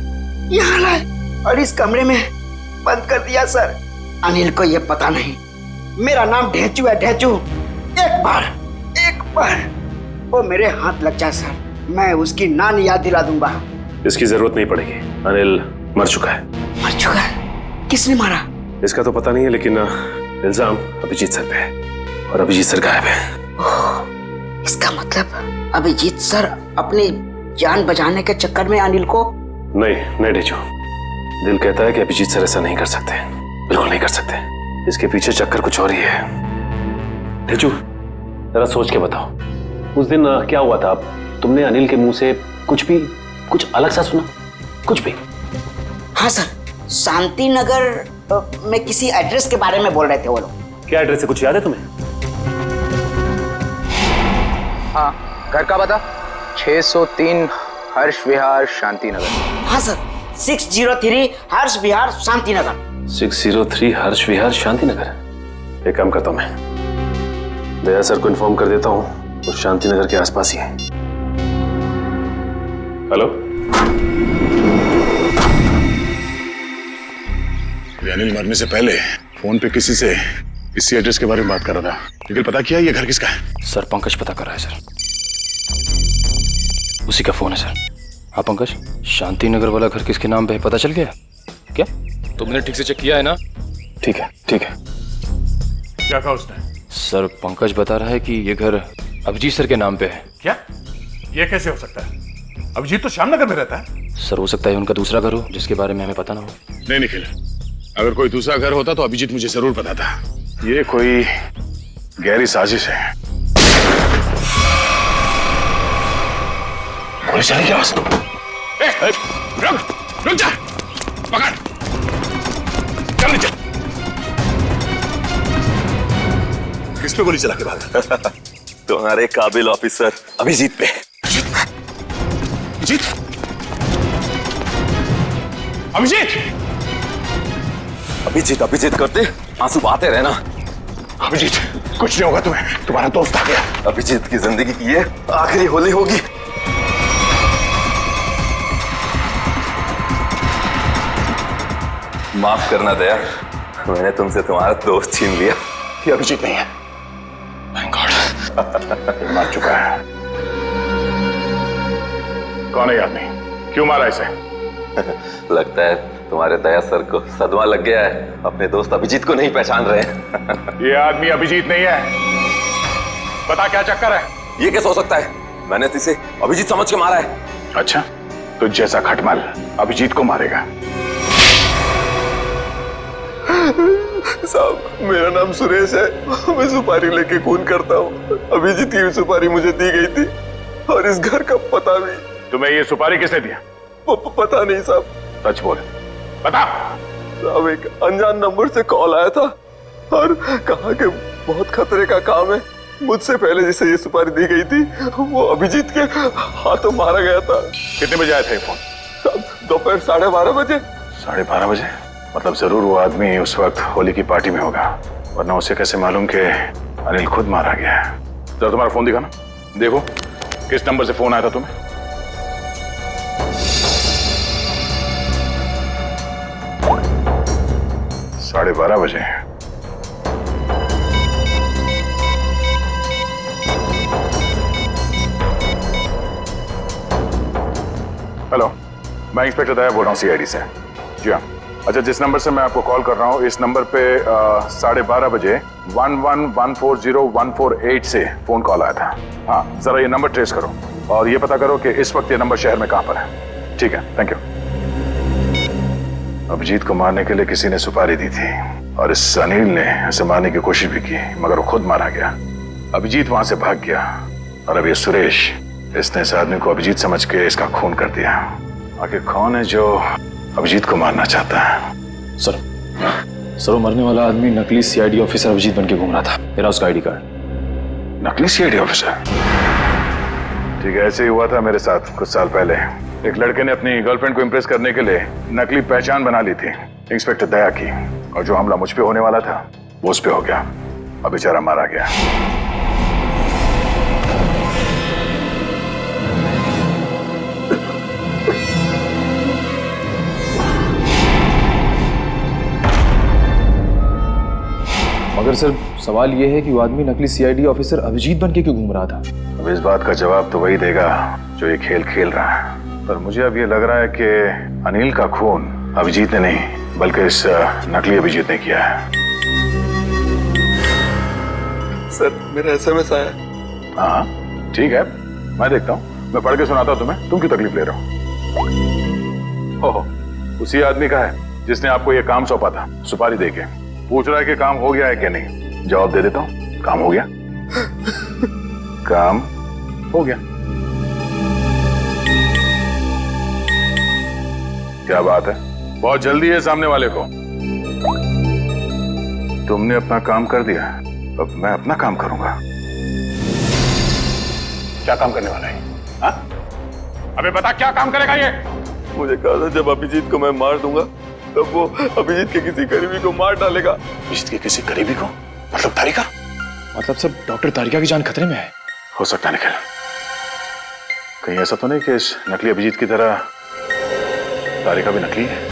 यहाँ लाए और इस कमरे में बंद कर दिया सर। अनिल को ये पता नहीं मेरा नाम ढेंचू है, ढेंचू। एक बार वो मेरे हाथ लग जाए सर, मैं उसकी नानी याद दिला दूंगा। इसकी जरूरत नहीं पड़ेगी, अनिल मर चुका है। मर चुका है? किसने मारा? इसका तो पता नहीं है, लेकिन इल्जाम अभिजीत सर पे है और अभिजीत सर गायब है। इसका मतलब अभिजीत सर अपनी जान बचाने के चक्कर में अनिल को... नहीं ढेचू, दिल कहता है कि अभिजीत सर ऐसा नहीं कर सकते, बिल्कुल नहीं कर सकते। इसके पीछे चक्कर कुछ और ही है। ढेचू, जरा सोच के बताओ, उस दिन क्या हुआ था? तुमने अनिल के मुंह से कुछ अलग सा सुना? कुछ भी? हाँ सर, शांति नगर में किसी एड्रेस के बारे में बोल रहे थे वो लोग। क्या एड्रेस है, कुछ याद है तुम्हें? हाँ, घर का पता 603 हर्ष विहार शांति नगर। हाँ सर, 603 हर्ष विहार शांति नगर। 603 हर्ष विहार शांति नगर। एक काम करता हूं, मैं दया सर को इन्फॉर्म कर देता हूं, वो शांति नगर के आसपास ही है। हेलो, अनिल मरने से पहले फोन पे किसी से इसी एड्रेस के बारे में बात कर रहा था। लेकिन पता किया ये घर किसका है? सर पंकज पता कर रहा है सर, उसी का फोन है सर। हाँ पंकज, शांति नगर वाला घर किसके नाम पे है पता चल गया क्या? तुमने ठीक से चेक किया है ना? ठीक है। क्या कहा उसने? सर पंकज बता रहा है कि ये घर अभिजीत सर के नाम पे है। क्या? ये कैसे हो सकता है? अभिजीत तो श्यामनगर में रहता है। सर हो सकता है उनका दूसरा घर हो जिसके बारे में हमें पता ना हो। नहीं निखिल, अगर कोई दूसरा घर होता तो अभिजीत मुझे जरूर पता था। ये कोई गहरी साजिश है। गोली चली क्या? रुक जा, पकड़, चल नीचे। किस पे गोली चला के भागा? तुम्हारे काबिल ऑफिसर अभिजीत पे। अभिजीत करते आंसू बहाते रहना। अभिजीत, कुछ नहीं होगा तुम्हें, तुम्हारा दोस्त आ गया। अभिजीत की जिंदगी की ये आखिरी होली होगी। माफ करना दया, मैंने तुमसे तुम्हारा दोस्त छीन लिया। ये अभिजीत नहीं है। Thank God. मार चुका है। कौन है आदमी? क्यों मारा इसे? लगता है तुम्हारे दया सर को सदमा लग गया है, अपने दोस्त अभिजीत को नहीं पहचान रहे हैं। ये आदमी अभिजीत नहीं है। पता क्या चक्कर है? ये कैसे हो सकता है? मैंने तो इसे अभिजीत समझ के मारा है। अच्छा, तो जैसा खटमल अभिजीत को मारेगा। साहब, मेरा नाम सुरेश है, मैं सुपारी लेके खून करता हूँ। अभिजीत की सुपारी मुझे दी गई थी और इस घर का पता भी। तुम्हें ये सुपारी किसने दिया? पता नहीं साहब। सच बोल, बता। साहब, एक अनजान नंबर से कॉल आया था और कहा कि बहुत खतरे का काम है। मुझसे पहले जिसे ये सुपारी दी गई थी वो अभिजीत के हाथों मारा गया था। कितने बजे आया था ये फोन? साहब, दोपहर 12:30 बजे। 12:30 बजे? मतलब जरूर वो आदमी उस वक्त होली की पार्टी में होगा, वरना उसे कैसे मालूम कि अनिल खुद मारा गया है? जरा तुम्हारा फोन दिखाना, देखो किस नंबर से फोन आया था तुम्हें। साढ़े 12 बजे। हेलो, मैं इंस्पेक्टर दया बोल रहा हूँ सीआईडी से। जी हाँ। अच्छा, जिस नंबर से मैं आपको कॉल कर रहा हूँ, इस नंबर पे 12:30 बजे 11140148 से फोन कॉल आया था। हाँ, जरा ये नंबर ट्रेस करो और ये पता करो कि इस वक्त ये नंबर शहर में कहाँ पर है। ठीक है, थैंक यू। अभिजीत को मारने के लिए किसी ने सुपारी दी थी और इस अनिल ने उसे मारने की कोशिश भी की, मगर वो खुद मारा गया। अभिजीत वहां से भाग गया और अब ये सुरेश, इसने इस आदमी को अभिजीत समझ के इसका खून कर दिया। आखिर कौन है जो अभिजीत को मारना चाहता है? सर वो मरने वाला आदमी नकली सीआईडी ऑफिसर अभिजीत बन के घूम रहा था। मेरा उसका आईडी कार्ड। नकली सीआईडी ऑफिसर? ठीक है, ऐसे ही हुआ था मेरे साथ कुछ साल पहले। एक लड़के ने अपनी गर्लफ्रेंड को इम्प्रेस करने के लिए नकली पहचान बना ली थी, इंस्पेक्टर दया की, और जो हमला मुझ पे होने वाला था वो उस पे हो गया। अब बेचारा मारा गया। मगर सर सवाल ये है कि वो आदमी नकली सीआईडी ऑफिसर अभिजीत बन के क्यों घूम रहा था? अब इस बात का जवाब तो वही देगा जो ये खेल खेल रहा है, पर मुझे अब ये लग रहा है कि अनिल का खून अभिजीत ने नहीं बल्कि इस नकली अभिजीत ने किया है। सर मेरा एसएमएस आया। हाँ ठीक है, मैं देखता हूँ, मैं पढ़ के सुनाता हूँ तुम्हें। तुम क्यों तकलीफ ले रहे हो? ओहो, उसी आदमी का है जिसने आपको ये काम सौंपा था, सुपारी देके। पूछ रहा है कि काम हो गया है क्या नहीं। जवाब दे देता हूँ, काम हो गया। काम हो गया। क्या बात है, बहुत जल्दी है सामने वाले को। तुमने अपना काम कर दिया, अब मैं अपना काम करूंगा। क्या काम करने वाला है? हाँ? अबे बता, क्या काम करेगा ये? मुझे कहा था जब अभिजीत को मैं मार दूंगा तब वो अभिजीत के किसी करीबी को मार डालेगा। अभिजीत के किसी करीबी को? मतलब तारिका? मतलब सब डॉक्टर तारिका की जान खतरे में है। हो सकता है निखिल, कहीं ऐसा तो नहीं कि इस नकली अभिजीत की तरह तारिका भी नकली है?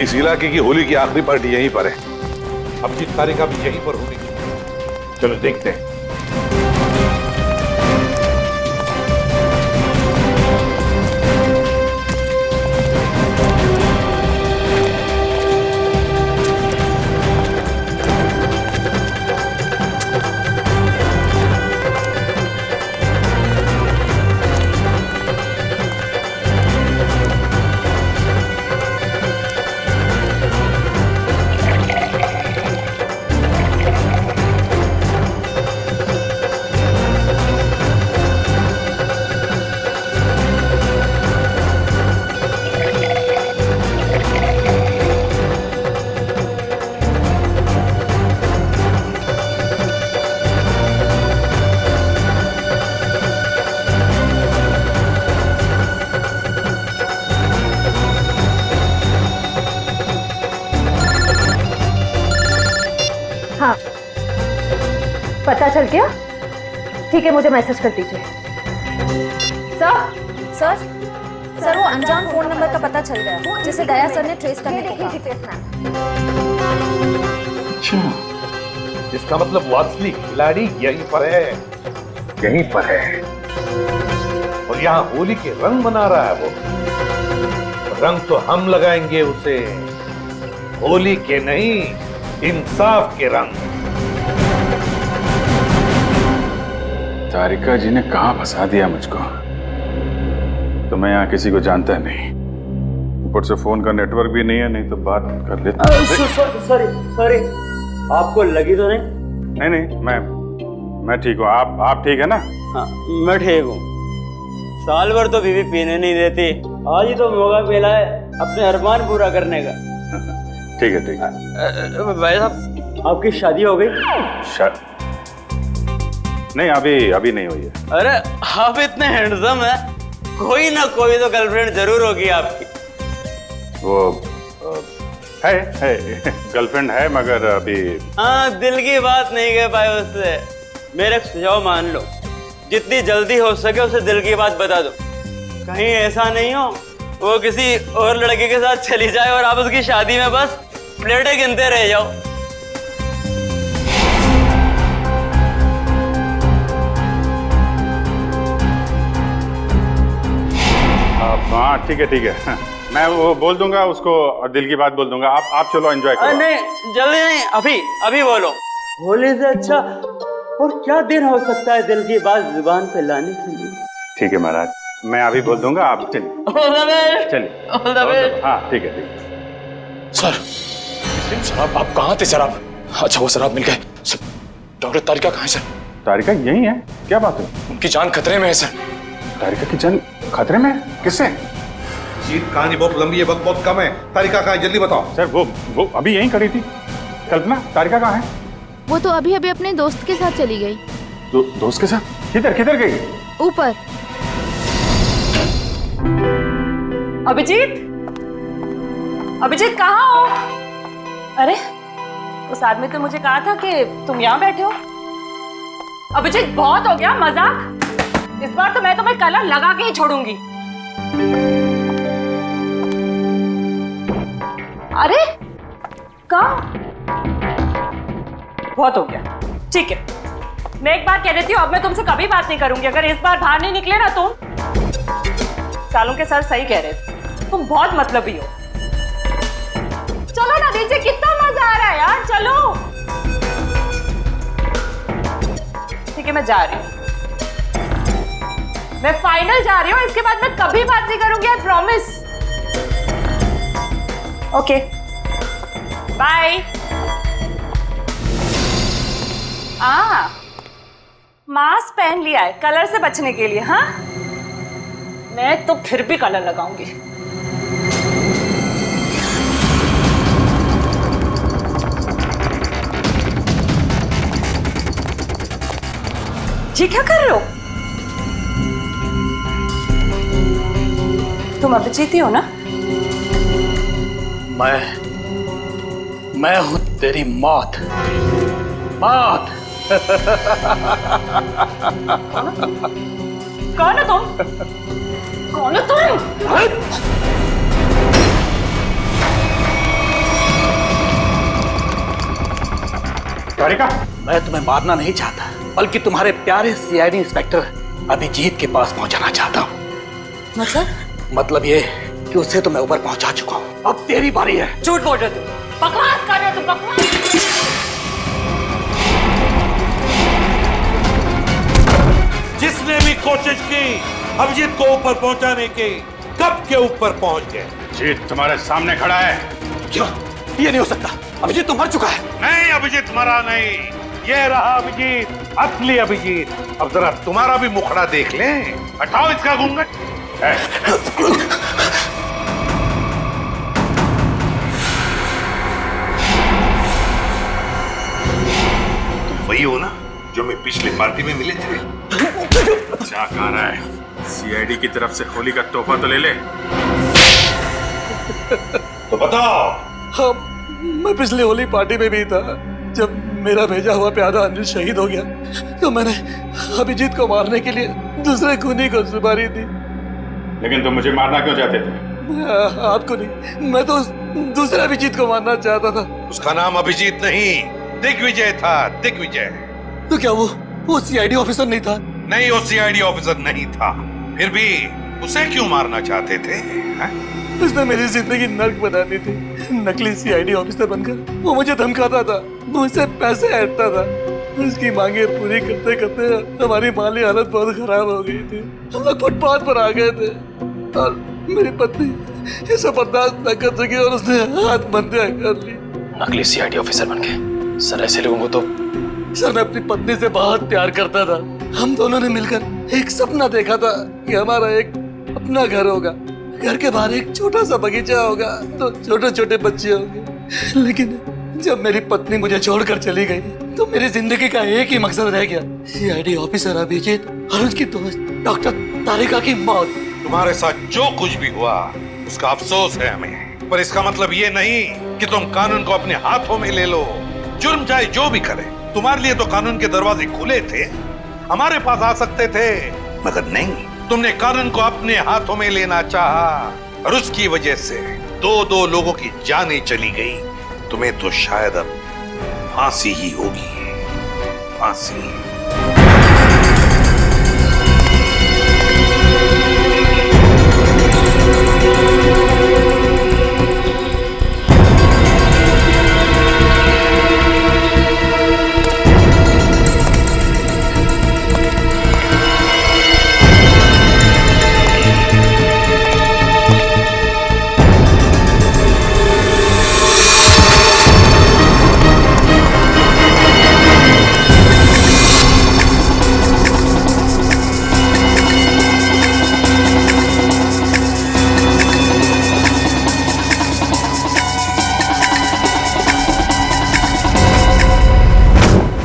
इस इलाके की होली की आखिरी पार्टी यहीं पर है। अभिजीत तारिका भी यहीं पर होगी। चलो देखते हैं। हाँ, पता चल गया? ठीक है, मुझे मैसेज कर दीजिए। सर वो अनजान फोन नंबर का पता चल गया जिसे दया सर ने ट्रेस करने को कहा। अच्छा, इसका मतलब वो असली खिलाड़ी यहीं पर है, यहीं पर है। और यहाँ होली के रंग मना रहा है वो। रंग तो हम लगाएंगे उसे, होली के नहीं, इंसाफ के रंग। तारिका जी ने कहां फंसा दिया मुझको। तो मैं यहाँ किसी को जानता नहीं, ऊपर से फोन का नेटवर्क भी नहीं है, नहीं तो बात कर लेता। सॉरी, आपको लगी तो नहीं? नहीं, मैं ठीक हूँ। आप ठीक है ना? हाँ, मैं ठीक हूँ। साल भर तो बीवी पीने नहीं देती, आज ही तो मौका मिला है अपने अरमान पूरा करने का। ठीक है। भाई साहब, आपकी शादी हो गई? नहीं, अभी नहीं हुई है। अरे आप इतने हैंडसम है, कोई ना कोई तो गर्लफ्रेंड जरूर होगी आपकी। वो है गर्लफ्रेंड है, मगर अभी। हाँ, दिल की बात नहीं कह पाए उससे। मेरे सुझाव मान लो, जितनी जल्दी हो सके उसे दिल की बात बता दो। कहीं ऐसा नहीं हो वो किसी और लड़के के साथ चली जाए और आप उसकी शादी में बस प्लेटें गिनते रह जाओ। हाँ ठीक है, मैं वो बोल दूंगा उसको और दिल की बात बोल दूंगा। आप चलो एंजॉय करो। नहीं, जल्दी नहीं, अभी बोलो। होली से अच्छा और क्या दिन हो सकता है दिल की बात जुबान पे लाने के लिए। ठीक है महाराज, मैं अभी बोल दूंगा, आप चलिए। हाँ ठीक है। सर आप कहाँ थे सर? आप अच्छा वो सर आप मिल गए। डॉक्टर तारिका कहाँ है सर? तारिका यही है, क्या बात है? उनकी जान खतरे में है सर। तारिका की जान खतरे में? किससे? अभिजीत, कहानी बहुत लंबी है, वक्त बहुत कम है। तारिका कहाँ है, जल्दी बताओ। सर वो अभी यहीं खड़ी थी। कल्पना, तारिका कहाँ है? वो तो अभी अभी अपने दोस्त के साथ चली गई। दोस्त के साथ? किधर गई? ऊपर। अभिजीत, अभिजीत कहाँ हो? अरे उस आदमी तो मुझे कहा था कि तुम यहाँ बैठे हो। अभिजीत बहुत हो गया मजाक, इस बार तो मैं तुम्हें कलर लगा के ही छोड़ूंगी। अरे कहाँ? बहुत हो गया, ठीक है। मैं एक बार कह देती हूँ, अब मैं तुमसे कभी बात नहीं करूंगी अगर इस बार बाहर नहीं निकले ना तुम। सालों के सर सही कह रहे थे, तुम बहुत मतलबी हो। चलो ना नीचे, कितना मजा आ रहा है यार, चलो। ठीक है मैं जा रही हूँ, मैं फाइनल जा रही हूँ, इसके बाद मैं कभी बात नहीं करूंगी, I promise. Okay bye. Mask पहन लिया है कलर से बचने के लिए। हाँ मैं तो फिर भी कलर लगाऊंगी। जी क्या कर रहे हो तुम? अभिजीत ही हो ना? मैं हूं तेरी मौत। मौत। कौन है तुम? कौन है तुम? तारिका, मैं तुम्हें मारना नहीं चाहता, बल्कि तुम्हारे प्यारे सीआईडी इंस्पेक्टर अभिजीत के पास पहुंचाना चाहता हूं। मतलब ये कि उसे तो मैं ऊपर पहुंचा चुका हूं, अब तेरी बारी है। झूठ बोल रहे हो तुम, बकवास कर रहे हो तुम, बकवास। जिसने भी कोशिश की अभिजीत को ऊपर पहुंचाने की, कब के ऊपर पहुंच गए। अभिजीत तुम्हारे सामने खड़ा है। क्यों? ये नहीं हो सकता, अभिजीत तो मर चुका है। नहीं, अभिजीत मरा नहीं, ये रहा अभिजीत, असली अभिजीत। अब जरा तुम्हारा भी मुखड़ा देख लें। हटाओ इसका घूंघट। तुम वही हो ना जो मैं पिछली पार्टी में मिले थे? क्या कह रहा है? सीआईडी की तरफ से होली का तोहफा तो ले ले। तो बताओ। हाँ, मैं पिछली होली पार्टी में भी था। जब मेरा भेजा हुआ प्यादा अनिल शहीद हो गया तो मैंने अभिजीत को मारने के लिए दूसरे खूनी को सुपारी दी। लेकिन तुम मुझे मारना क्यों चाहते थे? आपको नहीं, मैं तो दूसरे अभिजीत को मारना चाहता था। उसका नाम अभिजीत नहीं, दिग्विजय था, दिग्विजय। तो क्या वो सीआईडी ऑफिसर नहीं था? नहीं, वो सीआईडी ऑफिसर नहीं था। फिर भी उसे क्यों मारना चाहते थे? उसने मेरी जिंदगी नर्क बना दी थी। नकली सीआईडी ऑफिसर बनकर वो मुझे धमकाता था, मुझसे पैसे ऐंठता था। उसकी मांगे पूरी करते करते हमारी माली हालत बहुत खराब हो गई थी। हम लोग फुटपाथ पर आ गए थे और मेरी पत्नी इसे बर्दाश्त न कर सकी और उसने आत्महत्या कर ली। नकली सीआईडी ऑफिसर बनके सर, ऐसे लोगों को तो। सर, मैं अपनी पत्नी से बहुत प्यार करता था। हम दोनों ने मिलकर एक सपना देखा था कि हमारा एक अपना घर होगा, घर के बाहर एक छोटा सा बगीचा होगा, तो छोटे छोटे बच्चे होंगे। लेकिन जब मेरी पत्नी मुझे छोड़कर चली गई तो मेरी जिंदगी का एक ही मकसद रह गया, सीआईडी ऑफिसर अभिजीत और उसकी दोस्त डॉक्टर तारिका की मौत। तुम्हारे साथ जो कुछ भी हुआ उसका अफसोस है हमें, पर इसका मतलब ये नहीं कि तुम कानून को अपने हाथों में ले लो। जुर्म चाहे जो भी करे, तुम्हारे लिए तो कानून के दरवाजे खुले थे, हमारे पास आ सकते थे, मगर नहीं, तुमने कानून को अपने हाथों में लेना चाहा और उसकी वजह से दो लोगों की जानें चली गई। तुम्हें तो शायद अब फांसी ही होगी, फांसी।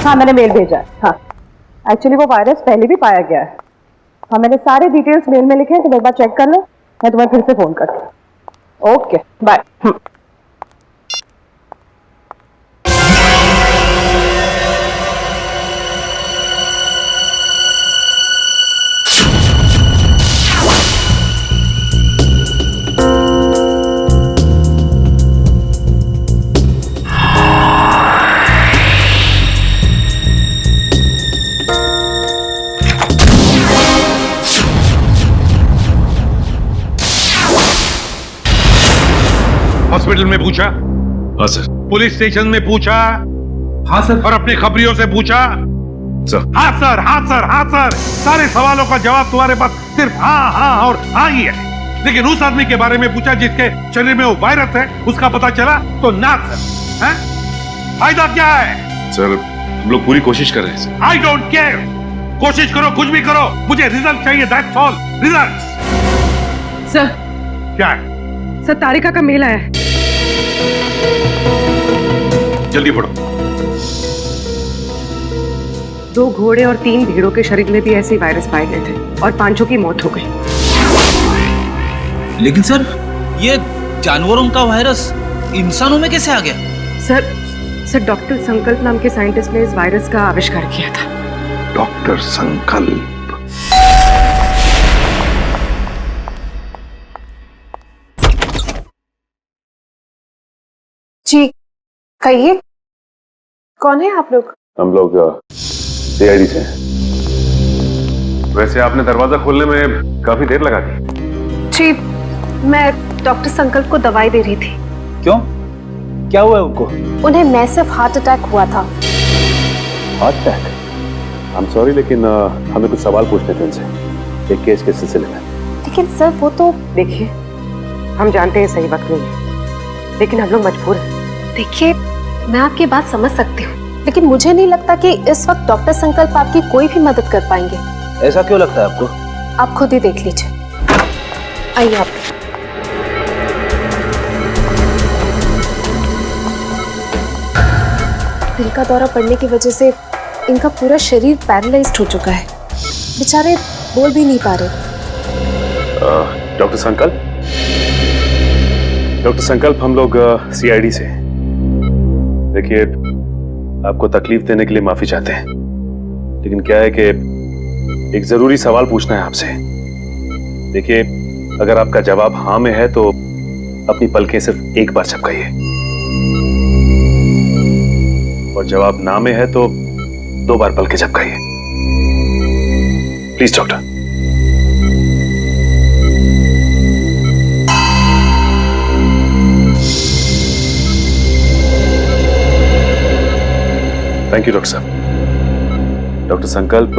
हाँ मैंने मेल भेजा है। हाँ एक्चुअली वो वायरस पहले भी पाया गया है। हाँ मैंने सारे डिटेल्स मेल में लिखे हैं, तुम एक बार चेक कर लो, मैं तुम्हें फिर से फोन करती हूँ। Okay bye. हॉस्पिटल में पूछा? हाँ सर। पुलिस स्टेशन में पूछा? हाँ सर। और अपने खबरियों से पूछा? सर। हाँ सर, हाँ सर, हाँ सर। सारे सवालों का जवाब तुम्हारे पास सिर्फ हाँ हाँ और हाँ ही है। लेकिन उस आदमी के बारे में पूछा जिसके शरीर में वो वायरस है, उसका पता चला तो ना सर। हैं? फायदा क्या है? सर हम लोग पूरी कोशिश कर रहे हैं सर। I don't care. कोशिश करो, कुछ भी करो, मुझे रिजल्ट चाहिए, दैट्स ऑल। रिजल्ट। सर। क्या है? सर तारिका का मेल आया है। जल्दी पढ़ो। 2 घोड़े और 3 भेड़ों के शरीर में भी ऐसे ही वायरस पाए गए थे और 5 की मौत हो गई। लेकिन सर ये जानवरों का वायरस इंसानों में कैसे आ गया? सर डॉक्टर संकल्प नाम के साइंटिस्ट ने इस वायरस का आविष्कार किया था। डॉक्टर संकल्प? जी कहिए, कौन है आप लोग? हम लोग सीआईडी से हैं। वैसे आपने दरवाजा खोलने में काफी देर लगा दी। जी मैं डॉक्टर संकल्प को दवाई दे रही थी। क्यों? क्या हुआ है उनको? उन्हें मैसिव हार्ट अटैक हुआ था। Heart attack? I am sorry लेकिन हमें कुछ सवाल पूछने थे उनसे एक केस के सिलसिले में। लेकिन सर वो तो देखिए, हम जानते हैं सही वक्त नहीं है, लेकिन हम लोग मजबूर हैं। देखिए मैं आपकी बात समझ सकती हूँ, लेकिन मुझे नहीं लगता कि इस वक्त डॉक्टर संकल्प आपकी कोई भी मदद कर पाएंगे। ऐसा क्यों लगता है आपको? आप खुद ही देख लीजिए। आइए आप। दिल का दौरा पड़ने की वजह से इनका पूरा शरीर पैरालाइज्ड हो चुका है, बेचारे बोल भी नहीं पा रहे। डॉक्टर संकल्प? डॉक्टर संकल्प हम लोग सीआईडी से। देखिए आपको तकलीफ देने के लिए माफी चाहते हैं, लेकिन क्या है कि एक जरूरी सवाल पूछना है आपसे। देखिए अगर आपका जवाब हाँ में है तो अपनी पलकें सिर्फ एक बार झपकाइए, और जवाब ना में है तो 2 बार पलकें झपकाइए। Please doctor. Thank you doctor साहब। डॉक्टर संकल्प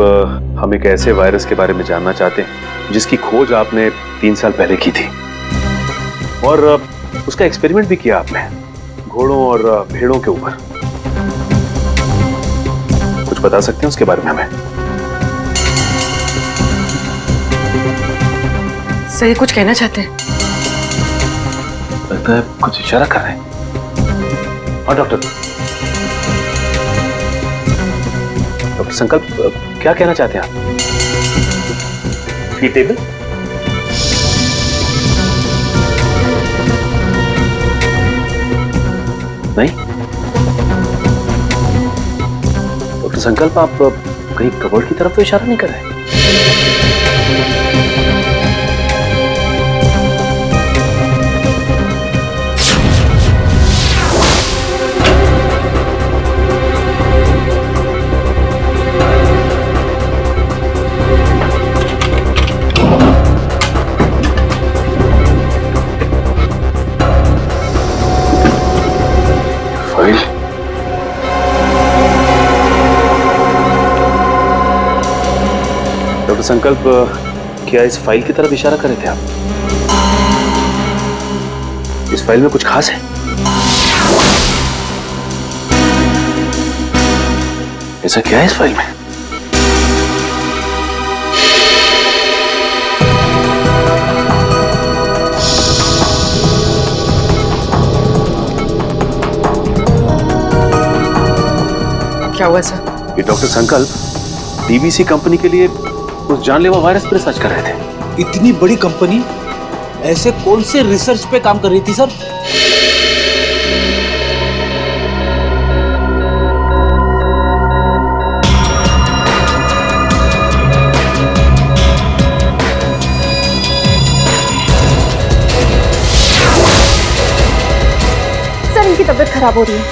हम एक ऐसे वायरस के बारे में जानना चाहते हैं जिसकी खोज आपने 3 साल पहले की थी, और उसका एक्सपेरिमेंट भी किया आपने घोड़ों और भेड़ों के ऊपर। कुछ बता सकते हैं उसके बारे में हमें? सही कुछ कहना चाहते हैं? लगता है कुछ इशारा कर रहे हैं। हाँ डॉक्टर संकल्प क्या कहना चाहते हैं आप? फी टेबल? नहीं डॉक्टर संकल्प आप कहीं कबर्ड की तरफ तो इशारा नहीं कर रहे? डॉक्टर संकल्प क्या इस फाइल की तरफ इशारा कर रहे थे आप? इस फाइल में कुछ खास है? ऐसा क्या है इस फाइल में? क्या हुआ सर? ये डॉक्टर संकल्प डीवीसी कंपनी के लिए उस जानलेवा वायरस पर रिसर्च कर रहे थे। इतनी बड़ी कंपनी ऐसे कौन से रिसर्च पे काम कर रही थी सर? सर इनकी तबीयत खराब हो रही है,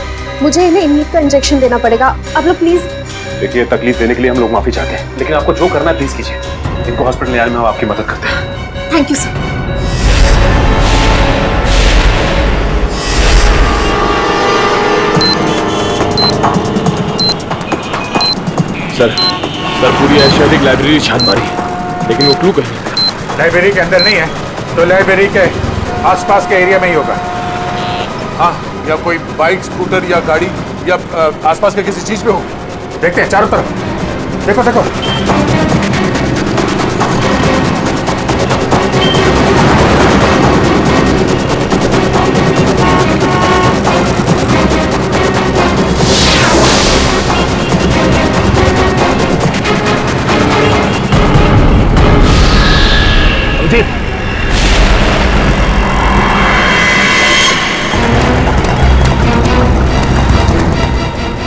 मुझे इन्हें इम्यून का इंजेक्शन देना पड़ेगा। आप लोग प्लीज। देखिए, तकलीफ देने के लिए हम लोग माफी चाहते हैं, लेकिन आपको जो करना है प्लीज कीजिए। इनको हॉस्पिटल ले आने में हम आपकी मदद करते हैं। Thank you sir. सर पूरी एशियाटिक लाइब्रेरी छान मारी, लेकिन वो क्लू कहीं नहीं था। लाइब्रेरी के अंदर नहीं है तो लाइब्रेरी के आसपास के एरिया में ही होगा। हाँ, या कोई बाइक, स्कूटर या गाड़ी या आसपास के किसी चीज पे हो। देखते हैं चारों तरफ। देखो देखो।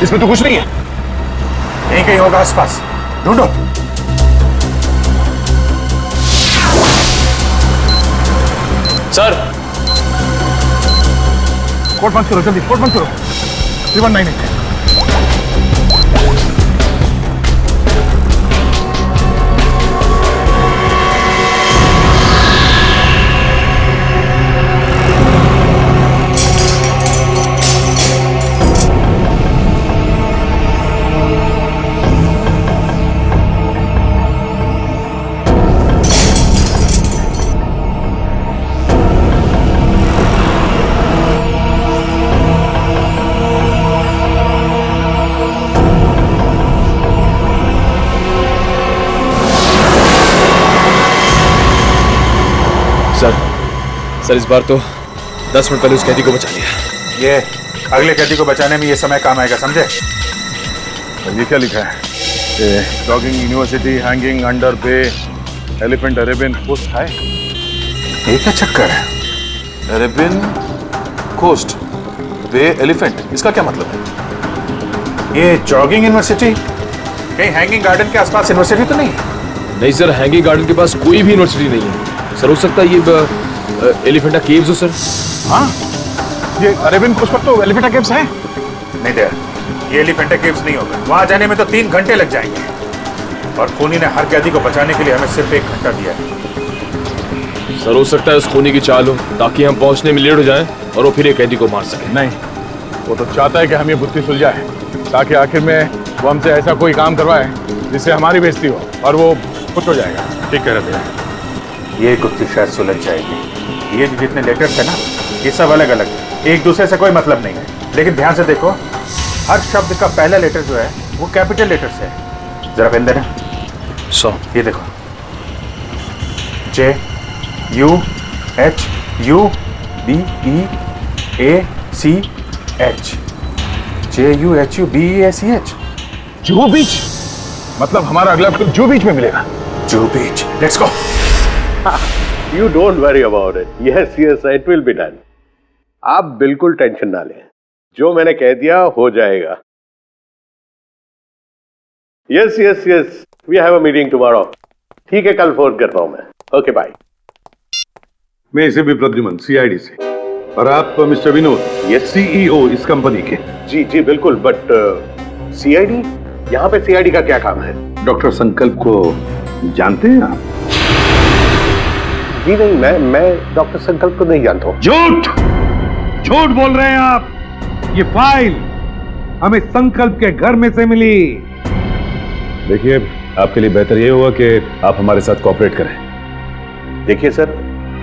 इसमें तो कुछ नहीं है। यहीं कहीं होगा आसपास, ढूंढो। सर कोर्ट बंद करो, जल्दी कोर्ट बंद करो। 3198। सर इस बार तो 10 मिनट पहले उस कैदी को बचा लिया। ये अगले कैदी को बचाने में ये समय काम आएगा, समझे? ये क्या लिखा है? Jogging university hanging under bay elephant Arabian coast है। ये क्या चक्कर है? अरेबियन कोस्ट बे एलिफेंट, इसका क्या मतलब है? ये जॉगिंग यूनिवर्सिटी कहीं हैंगिंग गार्डन के आसपास यूनिवर्सिटी तो नहीं? नहीं सर, हैंगिंग गार्डन के पास कोई भी यूनिवर्सिटी नहीं है सर। हो सकता है ये एलिफेंटा केव्स हो सर। हाँ, ये अरेबियन कोस्ट पर तो एलिफेंटा केव्स है। नहीं दे, ये एलिफेंटा केव्स नहीं होगा। वहां जाने में तो 3 घंटे लग जाएंगे, और खूनी ने हर कैदी को बचाने के लिए हमें सिर्फ 1 घंटा दिया है। सर हो सकता है उस खूनी की चाल हो ताकि हम पहुंचने में लेट हो जाएं और वो फिर एक कैदी को मार सके। नहीं, वो तो चाहता है कि हम ये बुद्धि सुलझाए ताकि आखिर में वो हमसे ऐसा कोई काम करवाए जिससे हमारी बेइज्जती हो और वो खुश हो जाएगा। ठीक कह रहे थे, ये गुत्थी शायद सुलझ जाएगी। ये जो जितने लेटर्स है ना, ये सब अलग अलग, एक दूसरे से कोई मतलब नहीं है। लेकिन ध्यान से देखो, हर शब्द का पहला लेटर जो है वो कैपिटल लेटर से है। जरा पेन देना। ये देखो, JUHUBEACH, JUHUBEACH। जूहू बीच, मतलब हमारा अगला ट्रिप जूहू बीच में मिलेगा। Juhu beach, let's go. You don't worry about it. Yes, it will be done. आप बिल्कुल टेंशन ना लें, जो मैंने कह दिया हो जाएगा। Yes, we have a meeting tomorrow. ठीक है, कल फोन करता हूं मैं। Okay bye. मैं इसे भी प्रद्युमन, CID से। और आप मिस्टर विनोद, ये CEO इस कंपनी के। जी बिल्कुल, बट CID, यहाँ पे CID का क्या काम है? डॉक्टर संकल्प को जानते हैं आप? जी नहीं, मैं डॉक्टर संकल्प को नहीं जानता हूँ। झूठ बोल रहे हैं आप। ये फाइल हमें संकल्प के घर में से मिली। देखिए, आपके लिए बेहतर ये होगा कि आप हमारे साथ कोऑपरेट करें। देखिए सर,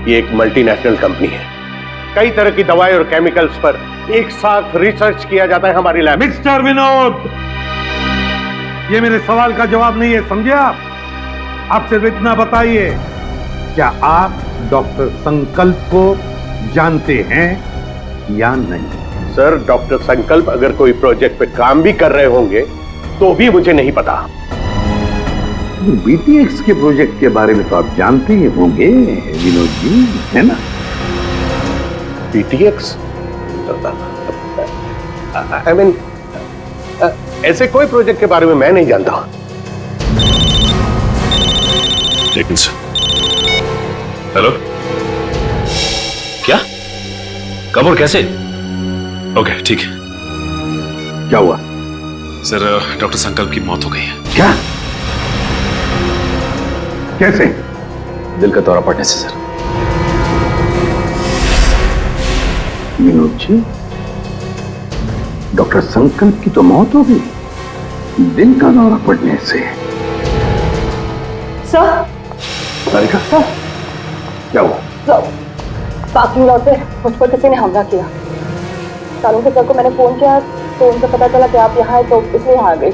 ये एक मल्टीनेशनल कंपनी है। कई तरह की दवाई और केमिकल्स पर एक साथ रिसर्च किया जाता है हमारी लैब। मिस्टर विनोद, ये मेरे सवाल का जवाब नहीं है, समझे आप? आप सिर्फ इतना बताइए, क्या आप डॉक्टर संकल्प को जानते हैं या नहीं? सर, डॉक्टर संकल्प अगर कोई प्रोजेक्ट पे काम भी कर रहे होंगे तो भी मुझे नहीं पता। बीटीएक्स के प्रोजेक्ट के बारे में तो आप जानते ही होंगे विनोद जी, है ना? बीटीएक्स? आई मीन, ऐसे कोई प्रोजेक्ट के बारे में मैं नहीं जानता। लेकिन हेलो, क्या? कब और कैसे? ओके, ठीक है। क्या हुआ? सर, डॉक्टर संकल्प की मौत हो गई है। क्या? कैसे? दिल का दौरा पड़ने से सर। विनोद जी, डॉक्टर संकल्प की तो मौत हो गई, दिल का दौरा पड़ने से? सर, तारिका, क्या हुआ? सर, पार्किंग लॉट पे मुझ पर किसी ने हमला किया। सालों के सर को मैंने फोन किया तो उनसे पता चला कि आप यहाँ हैं, तो इसलिए यहाँ आ गई।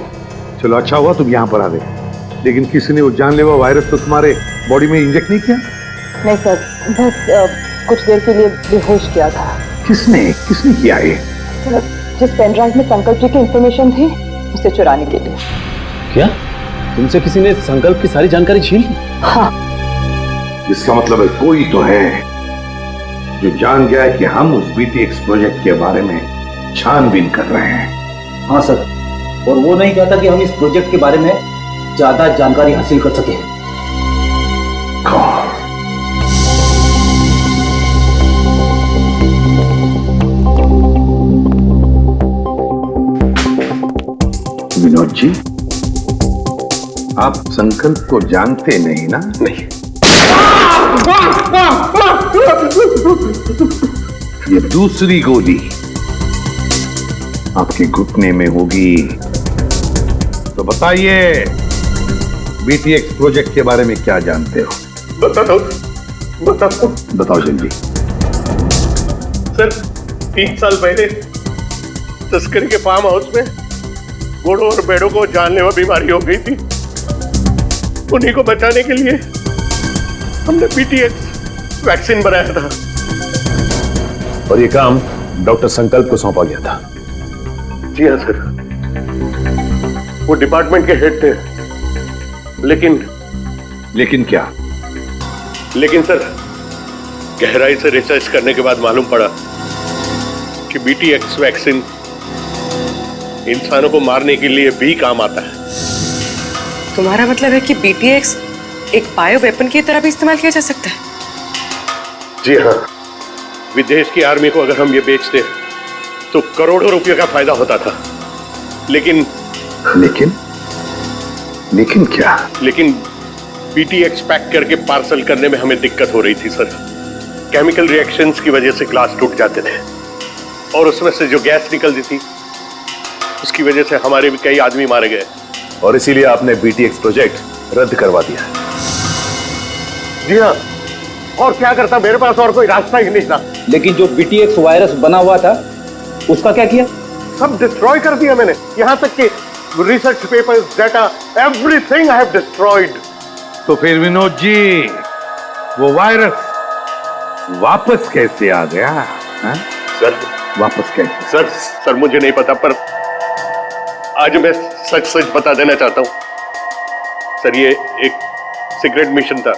चलो अच्छा हुआ तुम यहाँ पर आ गए, लेकिन किसी ने वो जानलेवा वायरस तो तुम्हारे बॉडी में इंजेक्ट नहीं किया? नहीं सर, बस कुछ देर के लिए बेहोश किया था। किसने किसने किया ये? सर, जिस पेन ड्राइव में संकल्प जी की इंफॉर्मेशन थी उसे चुराने के लिए। क्या? तुमसे किसी ने संकल्प की सारी जानकारी छीन ली? हाँ। इसका मतलब है कोई तो है जो जान गया है कि हम उस बीटीएक्स प्रोजेक्ट के बारे में छानबीन कर रहे हैं। हाँ सर, और वो नहीं चाहता कि हम इस प्रोजेक्ट के बारे में ज्यादा जानकारी हासिल कर सके। विनोद जी, आप संकल्प को जानते नहीं ना? नहीं। ये दूसरी गोली आपके घुटने में होगी। तो बताइए, बीटीएक्स प्रोजेक्ट के बारे में क्या जानते हो? बताओ जल्दी। सर, 3 साल पहले तस्करी के फार्म हाउस में घोड़ों और भेड़ों को जानलेवा बीमारी हो गई थी। उन्हीं को बचाने के लिए हमने बीटीएक्स वैक्सीन बनाया था। और ये काम डॉक्टर संकल्प को सौंपा गया था। जी हाँ सर, वो डिपार्टमेंट के हेड थे। लेकिन क्या? लेकिन सर, गहराई से रिसर्च करने के बाद मालूम पड़ा कि बीटीएक्स वैक्सीन इंसानों को मारने के लिए भी काम आता है। तुम्हारा मतलब है कि बीटीएक्स एक बायो वेपन की तरह भी इस्तेमाल किया जा सकता है? जी हाँ, विदेश की आर्मी को अगर हम ये बेचते तो करोड़ों रुपए का फायदा होता था। लेकिन क्या? लेकिन बीटीएक्स पैक करके पार्सल करने में हमें दिक्कत हो रही थी सर। केमिकल रिएक्शंस की वजह से ग्लास टूट जाते थे और उसमें से जो गैस निकलती थी उसकी वजह से हमारे भी कई आदमी मारे गए। और इसीलिए आपने बीटीएक्स प्रोजेक्ट रद्द करवा दिया। जी हाँ, और क्या करता, मेरे पास और कोई रास्ता ही नहीं था। लेकिन जो बीटीएक्स वायरस बना हुआ था उसका क्या किया? सब डिस्ट्रॉय कर दिया मैंने, यहाँ तक कि research papers, data, everything I have destroyed. तो फिर विनोद जी, वो वायरस वापस कैसे आ गया? हा? सर, वापस कैसे? सर मुझे नहीं पता, पर आज मैं सच बता देना चाहता हूं। सर, ये एक सीक्रेट मिशन था।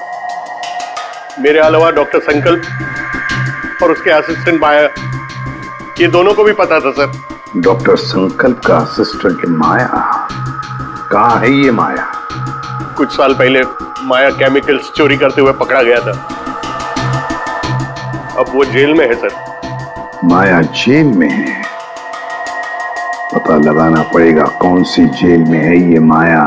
मेरे अलावा डॉक्टर संकल्प और उसके असिस्टेंट माया, ये दोनों को भी पता था सर। डॉक्टर संकल्प का असिस्टेंट माया? कहाँ है ये माया? कुछ साल पहले माया केमिकल्स चोरी करते हुए पकड़ा गया था। अब वो जेल में है सर। माया जेल में है? पता लगाना पड़ेगा कौन सी जेल में है ये माया।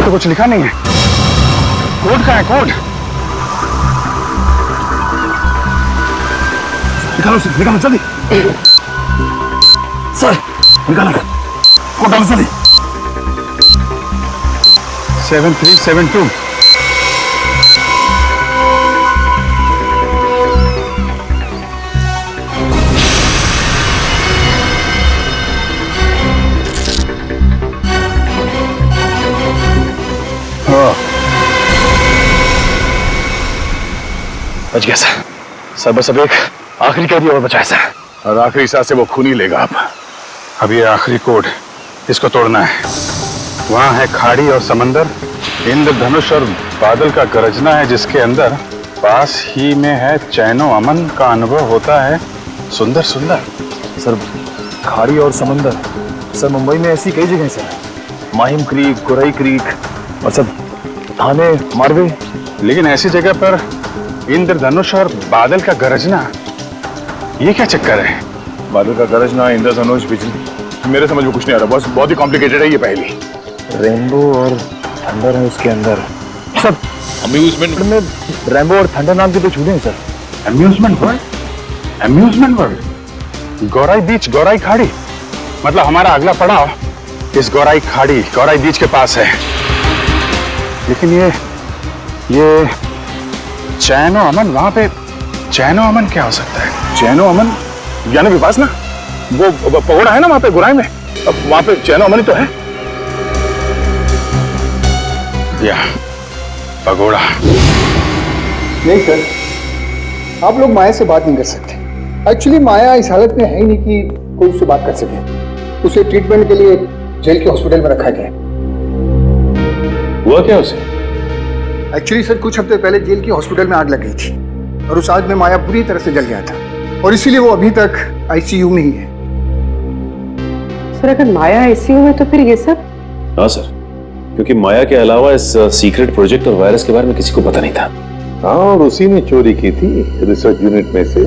तो कुछ लिखा नहीं है। कोड कहाँ है? कोड निकालो सर, निकालो जल्दी। सर निकालो कोड, डालो जल्दी। 7372। बच गया सर बस अब एक आखिरी कैदी और बचा है सर, और आखिरी सांस से वो खून ही लेगा। अब ये आखिरी कोड, इसको तोड़ना है। वहां है खाड़ी और समंदर, इंद्रधनुष और बादल का गरजना है जिसके अंदर, पास ही में है चैनो अमन का अनुभव होता है सुंदर सुंदर। सर खाड़ी और समंदर, सर मुंबई में ऐसी कई जगह sir, Mahim creek, Gorai creek और सब थाने, मारवे। लेकिन ऐसी जगह पर इंद्रधनुष और बादल का गरजना, ये क्या चक्कर है? बादल का गरजना, इंद्रधनुष, बिजली, मेरे समझ में कुछ नहीं आ रहा, बहुत ही कॉम्प्लिकेटेड है ये पहेली। रेनबो और थंडर है उसके अंदर। सर अम्यूजमेंट में रेनबो और थंडर नाम के दो चूहे हैं sir. Amusement world, amusement world, Gorai beach, Gorai खाड़ी, मतलब हमारा अगला पड़ाव इस गौराई खाड़ी, गौराई बीच के पास है। लेकिन ये चैनो अमन, वहां पे चैनो अमन क्या हो सकता है? चैनो अमन यानी विपासना, वो पगोड़ा है ना वहां पे गुराई में, अब वहां पे चैनो अमन ही तो है। या पगोड़ा नहीं सर, आप लोग माया से बात नहीं कर सकते। एक्चुअली माया इस हालत में है ही नहीं कि कोई उससे बात कर सके। उसे ट्रीटमेंट के लिए जेल के हॉस्पिटल में रखा गया। हुआ क्या उसे? एक्चुअली सर कुछ हफ्ते पहले जेल के हॉस्पिटल में आग लग गई थी और उस आग में माया पूरी तरह से जल गया था और इसीलिए वो अभी तक आईसीयू में ही है। सर अगर माया आईसीयू में तो फिर ये सब? हाँ सर, क्योंकि माया के अलावा इस सीक्रेट प्रोजेक्ट और वायरस के बारे में किसी को पता नहीं था। हाँ, और उसी ने चोरी की थी रिसर्च यूनिट में से।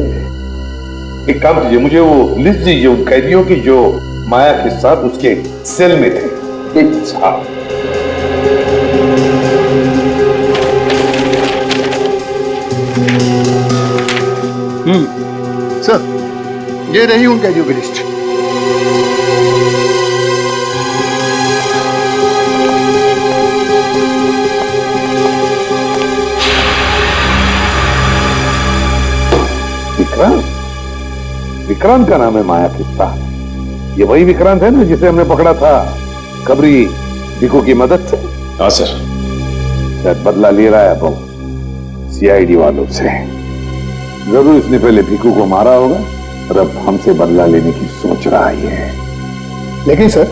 एक काम कीजिए, मुझे वो लिस्ट दीजिए उन कैदियों की जो माया के साथ उसके सेल में थे। हाँ। सर ये रही उन कैदियों की लिस्ट। विक्रांत का नाम है माया के साथ। ये वही विक्रांत है ना जिसे हमने पकड़ा था खबरी भिकू की मदद से? हाँ सर। शायद बदला ले रहा है अब सीआईडी वालों से। जरूर इसने पहले भिकू को मारा होगा और अब हमसे बदला लेने की सोच रहा है। लेकिन सर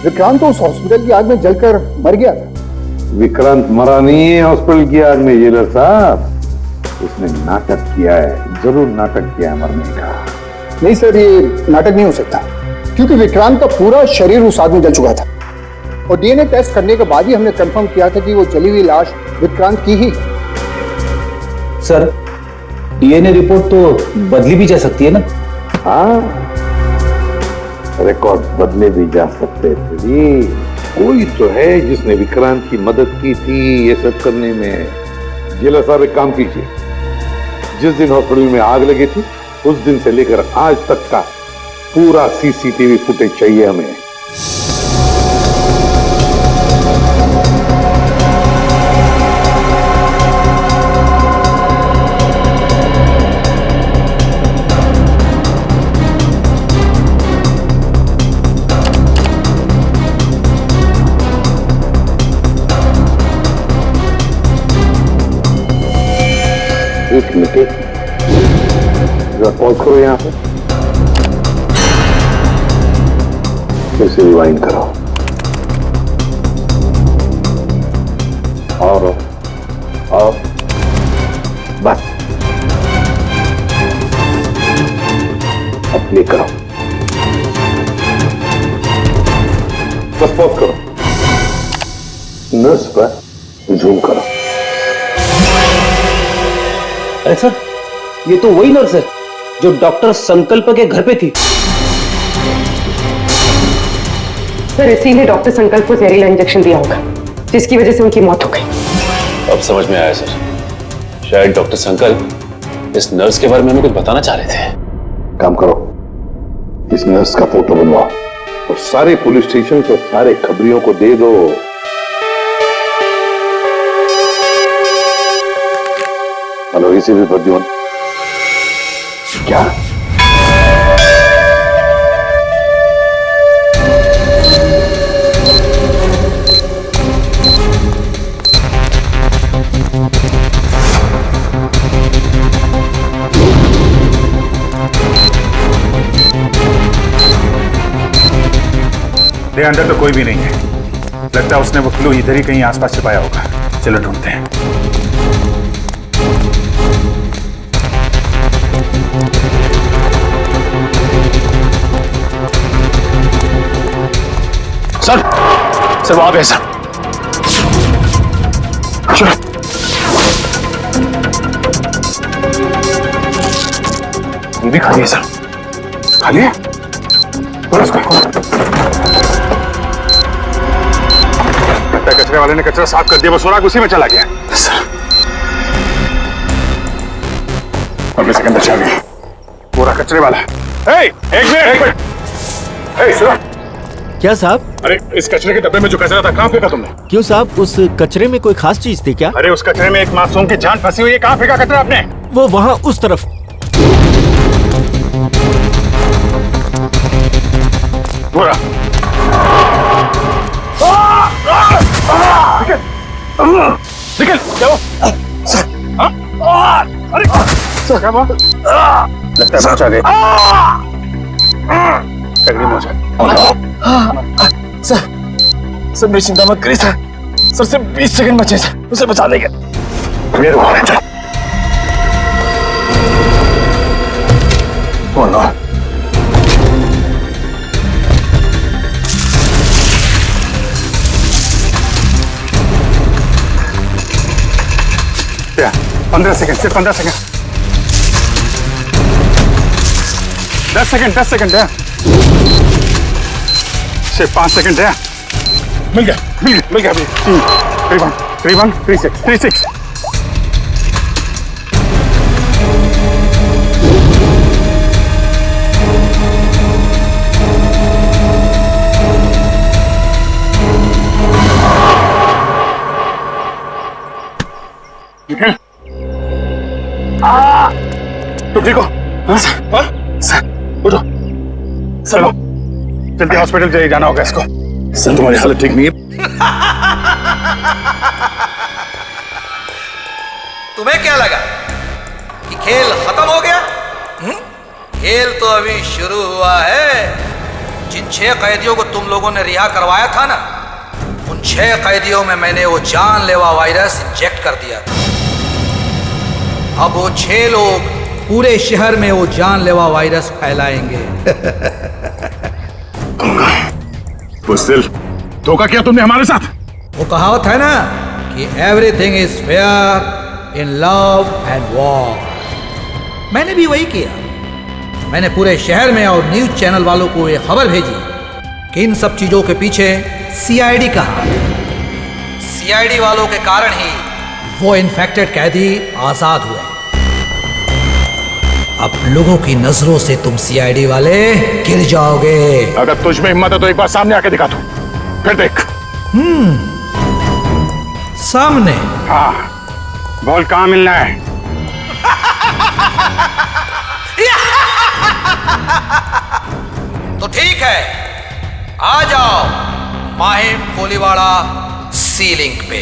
विक्रांत तो उस हॉस्पिटल की आग में जलकर मर गया था। विक्रांत मरा नहीं है हॉस्पिटल की आग में जेलर साहब, उसने नाटक किया है, जरूर नाटक किया है मरने का। नहीं सर, ये नाटक नहीं हो सकता क्योंकि विक्रांत का पूरा शरीर उस आग में जल चुका था और डीएनए टेस्ट करने के बाद ही हमने कंफर्म किया था कि वो जली हुई लाश विक्रांत की ही। सर डीएनए रिपोर्ट तो बदली भी जा सकती है ना? हाँ, रिकॉर्ड बदले भी जा सकते थे। कोई तो है जिसने विक्रांत की मदद की थी ये सब करने में। जेलर साहब एक काम कीजिए, जिस दिन हॉस्पिटल में आग लगी थी उस दिन से लेकर आज तक का पूरा सीसीटीवी फुटेज चाहिए हमें। एक मिनट, पॉज करो यहाँ पे, फिर से रिवाइंड करो और बस अब प्ले करो, बस पॉज करो, नर्स पर जूम करो। अरे सर ये तो वही नर्स है जो डॉक्टर संकल्प के घर पे थी। सर इसीलिए डॉक्टर संकल्प को जहरीला इंजेक्शन दिया होगा जिसकी वजह से उनकी मौत हो गई। अब समझ में आया सर, शायद डॉक्टर संकल्प इस नर्स के बारे में हमें कुछ बताना चाह रहे थे। काम करो, इस नर्स का फोटो बनवाओ और सारे पुलिस स्टेशन को सारे खबरियों को दे दो। हेलो, इसी भी प्रद्युमन। क्या? अंदर तो कोई भी नहीं है। लगता है उसने वो क्लू इधर ही कहीं आसपास छिपाया होगा। चलो ढूंढते हैं। सर, सर वहां पे है सर। चलो। ये भी खाली है सर। खाली है? कचरे वाले ने कचरा साफ कर दिया, वो सुराग उसी में चला गया। से अंदर चल गया पूरा कचरे वाला। एक मिनट। क्या साहब? अरे इस कचरे के डब्बे में जो कचरा था कहाँ फेंका तुमने? क्यों साहब, उस कचरे में कोई खास चीज थी क्या? अरे उस कचरे में एक मासूम की जान फंसी हुई है, कहाँ फेंका कचरा आपने? वो वहाँ उस तरफ। पूरा निकल जाओ। अरे क्या बात? लगता है पहुंचा गए। तगड़ी मौज है। सर मेरी चिंता मत करिए सर सिर्फ 20 सेकंड बचे सर, उसे बचा लेंगे। मेरे क्या 15 सेकंड, सिर्फ 15 सेकंड। 10 सेकंड है। सिर्फ 5 सेकंड है। मिल गया अभी। करीबन 36। तुम ठीक हो? सर उठो, चलो जल्दी हॉस्पिटल जाना होगा इसको। सर तुम्हारी हालत ठीक नहीं है। तुम्हें क्या लगा कि खेल खत्म हो गया? खेल तो अभी शुरू हुआ है। जिन 6 कैदियों को तुम लोगों ने रिहा करवाया था ना, उन 6 कैदियों में मैंने वो जानलेवा वायरस इंजेक्ट कर दिया था। अब वो 6 लोग पूरे शहर में वो जानलेवा वायरस फैलाएंगे। बुज़दिल, धोखा किया तुमने हमारे साथ। वो कहावत है ना कि everything is fair in love and war. मैंने भी वही किया। मैंने पूरे शहर में और न्यूज चैनल वालों को ये खबर भेजी कि इन सब चीजों के पीछे सीआईडी का हाथ है। सीआईडी वालों के कारण ही वो इन्फेक्टेड कैदी आजाद हुए। अब लोगों की नजरों से तुम सीआईडी वाले गिर जाओगे। अगर तुझ में हिम्मत है तो एक बार सामने आके दिखा दो, फिर देख। सामने? हाँ, बोल कहाँ मिलना है? तो ठीक है, आ जाओ माहिम कोलीवाड़ा सीलिंग पे।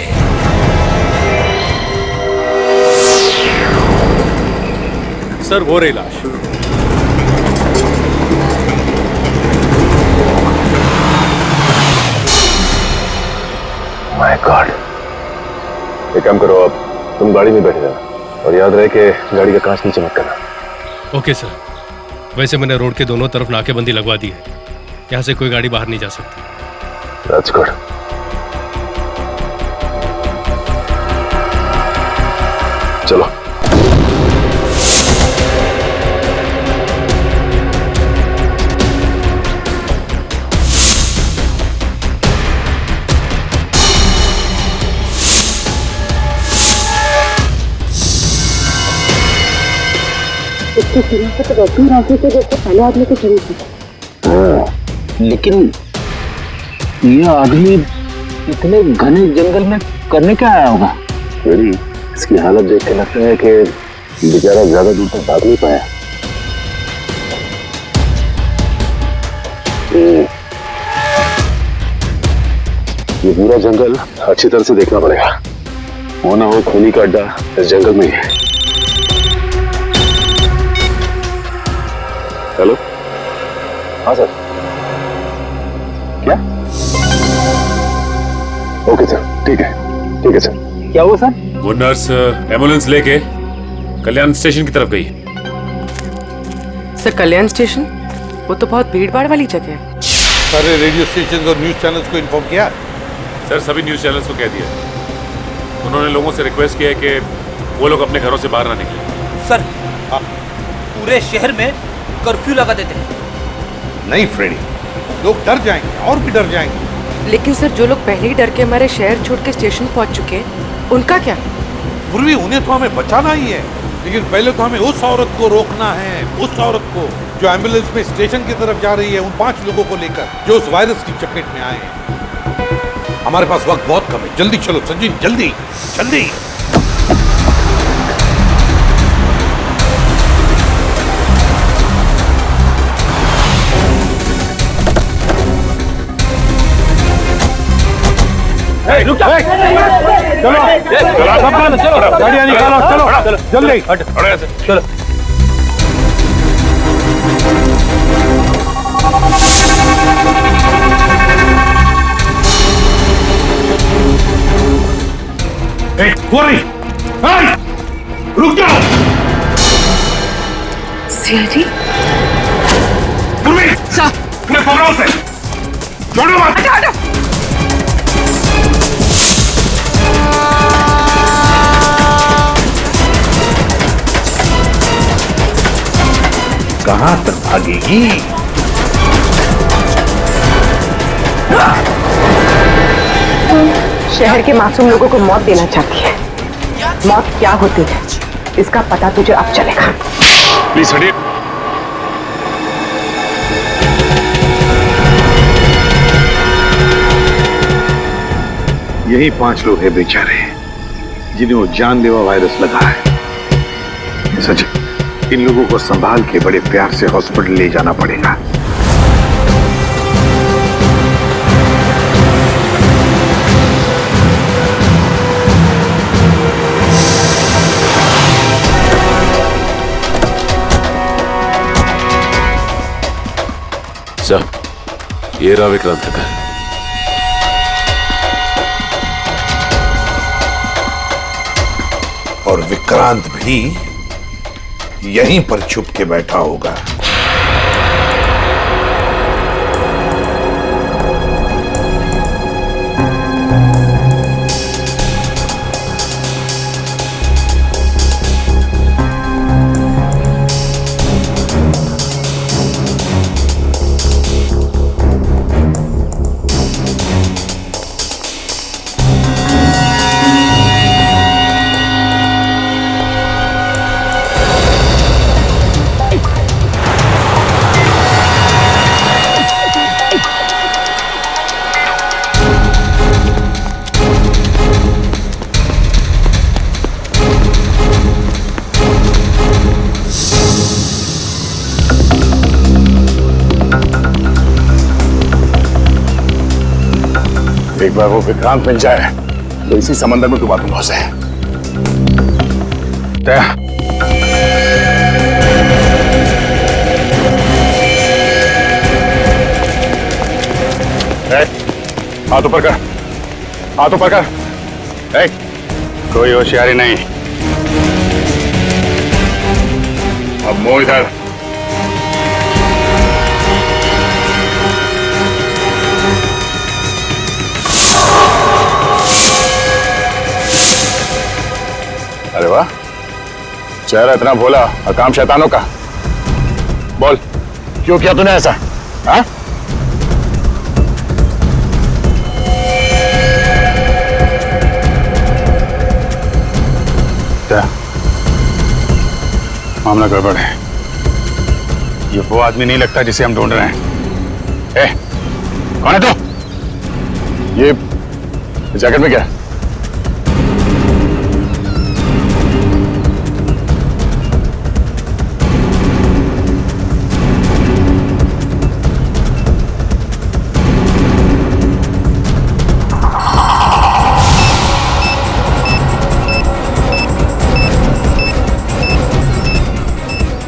सर वो रही लाश। My God. एक काम करो, अब तुम गाड़ी में बैठ जाना और याद रहे कि गाड़ी का कांच नीचे मत करना। Okay sir. वैसे मैंने रोड के दोनों तरफ नाकेबंदी लगवा दी है, यहाँ से कोई गाड़ी बाहर नहीं जा सकती। That's good. चलो। इसकी फिरासत वैसी राशि से जैसे पहले आदमी को चली थी। लेकिन ये आदमी इतने घने जंगल में करने क्या आया होगा? मेरी इसकी हालत देख के लगता है कि बेचारा ज्यादा दूर तक भाग नहीं पाया। ये पूरा जंगल अच्छी तरह से देखना पड़ेगा, वो ना हो खूनी का अड्डा इस जंगल में ही है। हेलो, हाँ सर। क्या? ओके सर, ठीक है सर। क्या हुआ सर? वो नर्स एम्बुलेंस लेके कल्याण स्टेशन की तरफ गई। सर कल्याण स्टेशन? वो तो बहुत भीड़ भाड़ वाली जगह है। सारे रेडियो स्टेशन और न्यूज चैनल्स को इन्फॉर्म किया? सर सभी न्यूज चैनल्स को कह दिया। उन्होंने लोगों से रिक्वेस्ट किया है कि वो लोग अपने घरों से बाहर ना निकलें। सर पूरे शहर में कर्फ्यू लगा देते हैं। नहीं फ्रेडी, लोग डर जाएंगे और भी डर जाएंगे। लेकिन सर जो लोग पहले ही डर के हमारे शहर छोड़ के स्टेशन पहुंच चुके हैं, उनका क्या? पूर्वी उन्हें तो हमें बचाना ही है, लेकिन पहले तो हमें उस औरत को रोकना है, उस औरत को जो एम्बुलेंस में स्टेशन की तरफ जा रही है, उन 5 लोगों को लेकर जो उस वायरस की चपेट में आए हैं। हमारे पास वक्त बहुत कम है, जल्दी चलो संजीव, जल्दी जल्दी। रुक जा। चलो चलो गाड़ियां निकालो, चलो जल्दी चलो। रुक जाओ। सीआईडी पकड़ो उसे, छोड़ो मत। कहां तक भागेगी? शहर के मासूम लोगों को मौत देना चाहती है। मौत क्या होती है इसका पता तुझे अब चलेगा। प्लीज हटिए। यही 5 लोग हैं बेचारे जिन्हें वो जानलेवा वायरस लगा है। सच, इन लोगों को संभाल के बड़े प्यार से हॉस्पिटल ले जाना पड़ेगा। सर, ये रहा विक्रांत का घर। और विक्रांत भी यहीं पर छुप के बैठा होगा। एक बार वो विक्रांत मिल जाए तो इसी समंदर में डुबा दूंगा उसे। हाथ ऊपर कर, हाथ ऊपर कर। कोई होशियारी नहीं। अब मुंह इधर। अरे वाह, चेहरा इतना भोला और काम शैतानों का। बोल, क्यों किया तूने ऐसा? हाँ? क्या मामला गड़बड़ है? ये वो आदमी नहीं लगता जिसे हम ढूंढ रहे हैं। ए, कौन है तू? ये जैकेट में क्या है?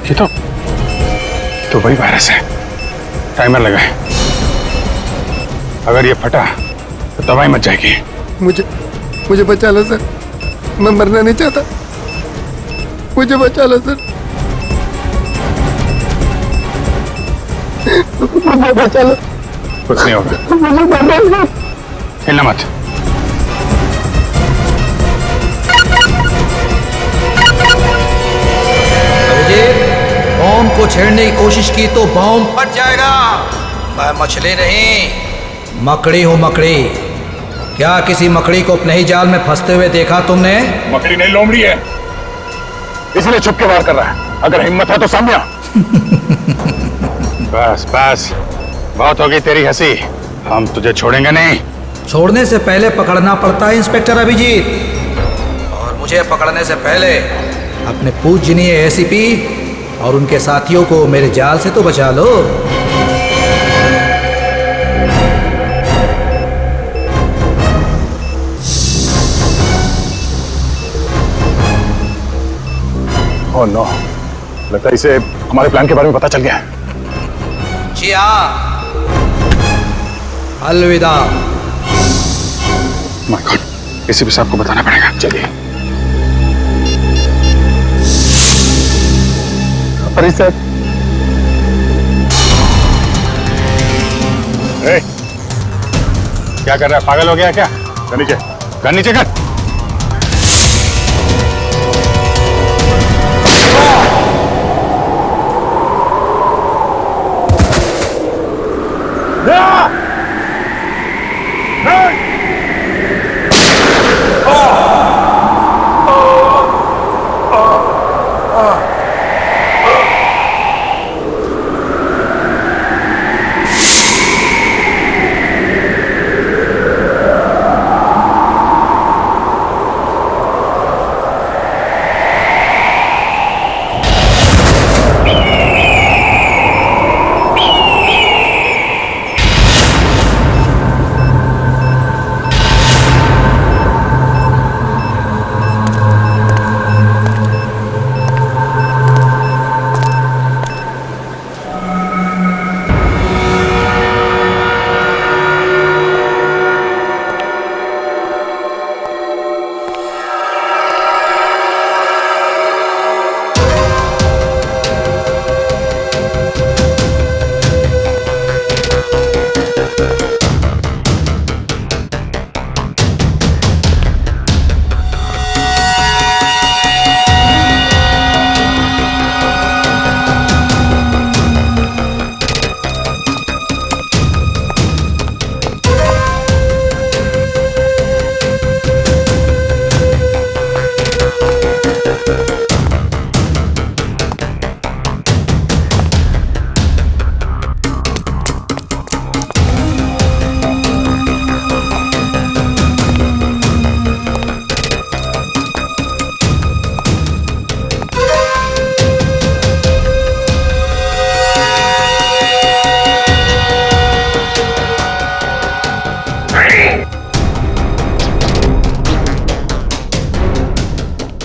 ये तो वही वायरस है। टाइमर लगा है, अगर ये फटा तो तबाही मच जाएगी। मुझे बचा लो सर, मैं मरना नहीं चाहता, मुझे बचा लो सर, मुझे बचा लो। कुछ नहीं होगा, हिलना मत। बॉम्ब को छेड़ने की कोशिश की तो बॉम्ब फट जाएगा। मैं मछली नहीं, मकड़ी हूँ, मकड़ी। क्या किसी मकड़ी को अपने ही जाल में फंसते हुए देखा तुमने? मकड़ी नहीं, लोमड़ी है, इसलिए छुप के वार कर रहा है। अगर हिम्मत है तो सामने आ। बस बस, बहुत होगी तेरी हंसी, हम तुझे छोड़ेंगे नहीं। छोड़ने से पहले पकड़ना पड़ता है इंस्पेक्टर अभिजीत, और मुझे पकड़ने से पहले अपने पूजनीय एसीपी और उनके साथियों को मेरे जाल से तो बचा लो। ओह नो, लगता है इसे हमारे प्लान के बारे में पता चल गया। जी हाँ, अलविदा। माय गॉड, एसीपी साहब को बताना पड़ेगा। चलिए। अरे सर, क्या कर रहा है? पागल हो गया क्या? गन नीचे, गन नीचे कर।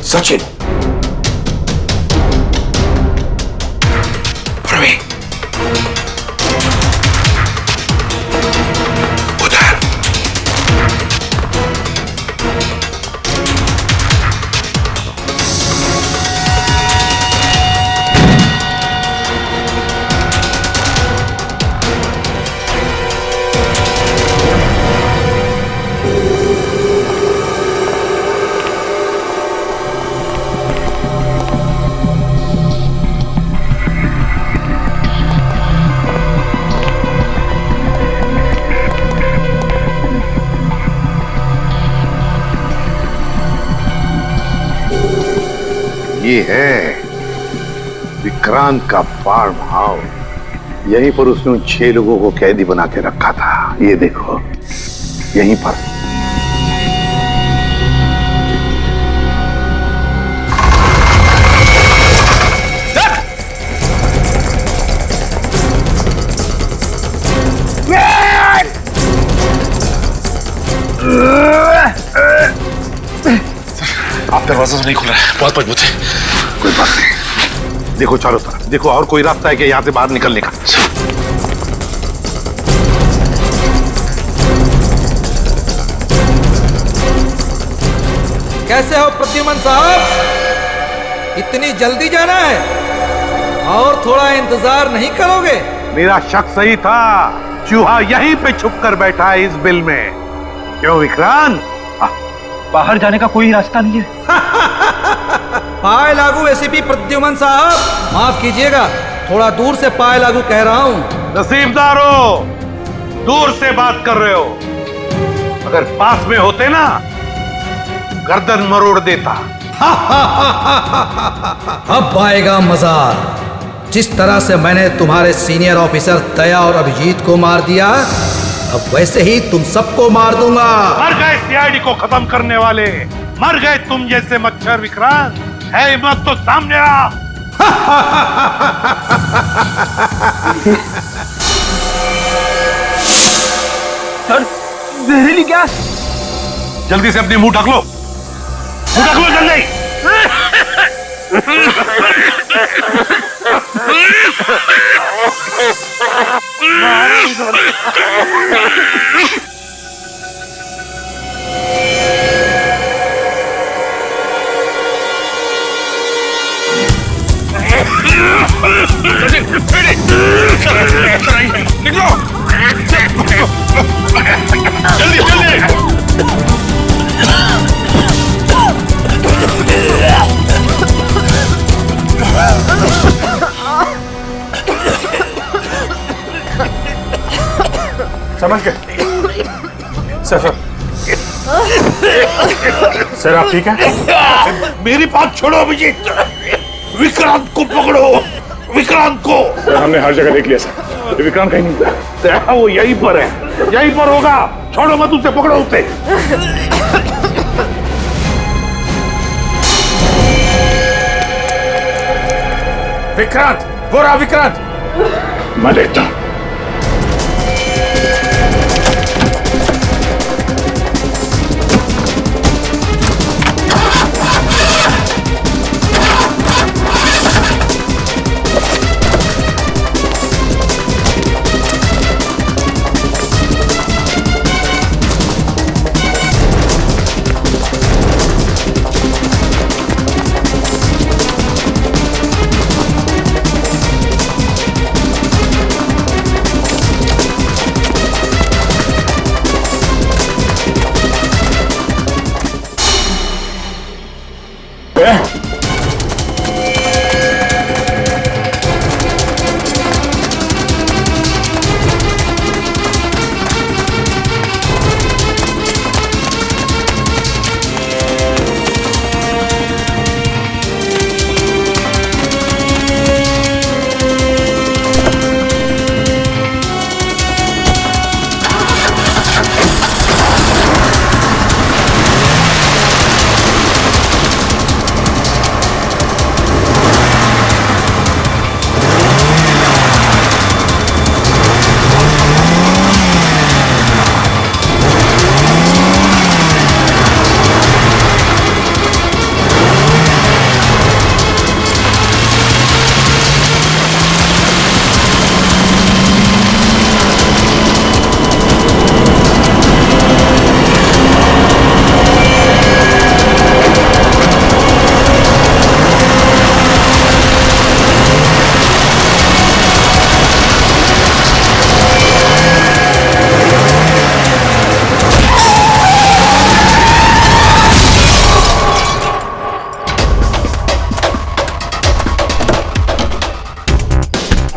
सचिन, प्रवीण, उधर। ये है विक्रांत का फार्म हाउस, यहीं पर उसने उन 6 लोगों को कैदी बना के रखा था। ये देखो, यहीं पर। आप दरवाजा नहीं खुल रहा है, बहुत मजबूत है। कोई बात नहीं, देखो चारों तरफ, देखो और कोई रास्ता है कि यहाँ से बाहर निकलने का। कैसे हो प्रद्युमन साहब, इतनी जल्दी जाना है और थोड़ा इंतजार नहीं करोगे? मेरा शक सही था, चूहा यहीं पे छुप कर बैठा है इस बिल में। क्यों विक्रांत? बाहर जाने का कोई रास्ता नहीं है। पाए लागू एसीपी प्रद्युमन साहब, माफ कीजिएगा, थोड़ा दूर से पाए लागू कह रहा हूँ। नसीबदारो, दूर से बात कर रहे हो, अगर पास में होते ना गर्दन मरोड़ देता। अब आएगा मजा। जिस तरह से मैंने तुम्हारे सीनियर ऑफिसर दया और अभिजीत को मार दिया, अब वैसे ही तुम सबको मार दूंगा। मर गए सीआईडी को खत्म करने वाले, मर गए तुम जैसे मच्छर विक्रांत। है हिम्मत तो सामने आ। सर, जहरीली गैस। जल्दी से अपनी मुंह ढक लो, मुंह ढक लो जल्दी। निकलो, जल्दी जल्दी। समझ गए? सर सर आप ठीक है? मेरी बात छोड़ो अभिजीत, विक्रांत को पकड़ो, विक्रांत को। सर हमने हर जगह देख लिया सर, विक्रांत कहीं नहीं मिला। वो यहीं पर है, यहीं पर होगा। छोड़ो मत उसे, पकड़ो उसे। विक्रांत, वो रहा विक्रांत। मैं देखता हूं।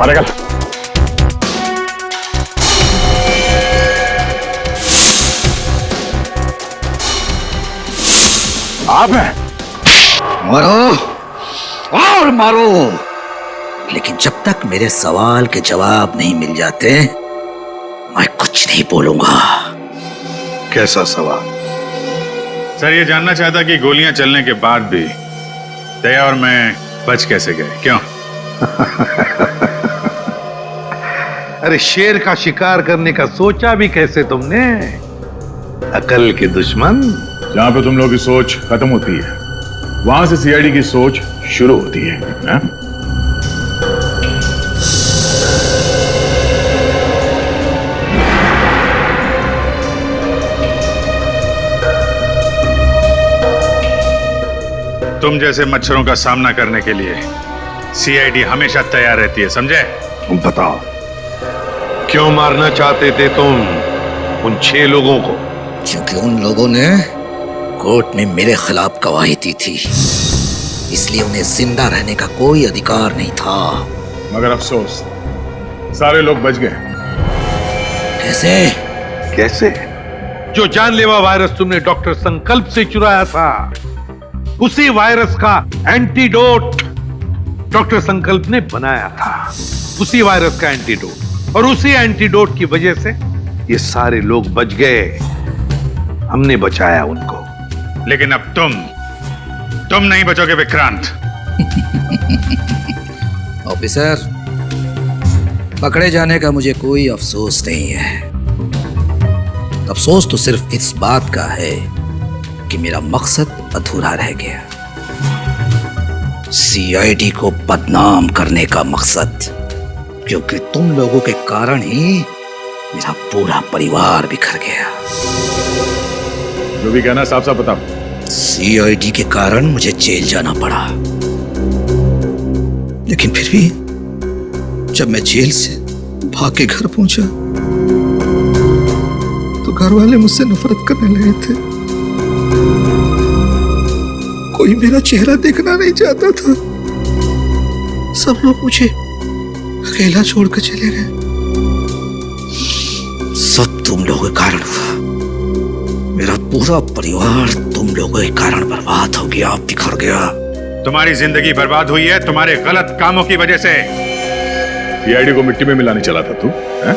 निकल। आप हैं? मारो और मारो, लेकिन जब तक मेरे सवाल के जवाब नहीं मिल जाते मैं कुछ नहीं बोलूंगा। कैसा सवाल? सर ये जानना चाहता कि गोलियां चलने के बाद भी दया और मैं बच कैसे गए, क्यों? अरे शेर का शिकार करने का सोचा भी कैसे तुमने? अकल के दुश्मन। जहां पे तुम लोगों की सोच खत्म होती है वहां से सीआईडी की सोच शुरू होती है, ना? तुम जैसे मच्छरों का सामना करने के लिए सीआईडी हमेशा तैयार रहती है, समझे? तुम बताओ क्यों मारना चाहते थे तुम उन 6 लोगों को? क्योंकि उन लोगों ने कोर्ट में मेरे खिलाफ गवाही दी थी, इसलिए उन्हें जिंदा रहने का कोई अधिकार नहीं था। मगर अफसोस सारे लोग बच गए। कैसे? कैसे? जो जानलेवा वायरस तुमने डॉक्टर संकल्प से चुराया था, उसी वायरस का एंटीडोट डॉक्टर संकल्प ने बनाया था। उसी वायरस का एंटीडोट, और उसी एंटीडोट की वजह से ये सारे लोग बच गए। हमने बचाया उनको। लेकिन अब तुम नहीं बचोगे विक्रांत। ऑफिसर, पकड़े जाने का मुझे कोई अफसोस नहीं है। अफसोस तो सिर्फ इस बात का है कि मेरा मकसद अधूरा रह गया। सीआईडी को बदनाम करने का मकसद, क्योंकि तुम लोगों के कारण ही मेरा पूरा परिवार बिखर गया। जो भी कहना साफ साफ बताओ। सीआईडी के कारण मुझे जेल जाना पड़ा, लेकिन फिर भी जब मैं जेल से भाग के घर पहुंचा तो घर वाले मुझसे नफरत करने लगे थे। कोई मेरा चेहरा देखना नहीं चाहता था। सब लोग मुझे अकेला छोड़कर चले गए। सब तुम लोगों के कारण हुआ। मेरा पूरा परिवार तुम लोगों के कारण बर्बाद हो गया, बिखर गया। तुम्हारी जिंदगी बर्बाद हुई है तुम्हारे गलत कामों की वजह से। सीआईडी को मिट्टी में मिलाने चला था तू, है?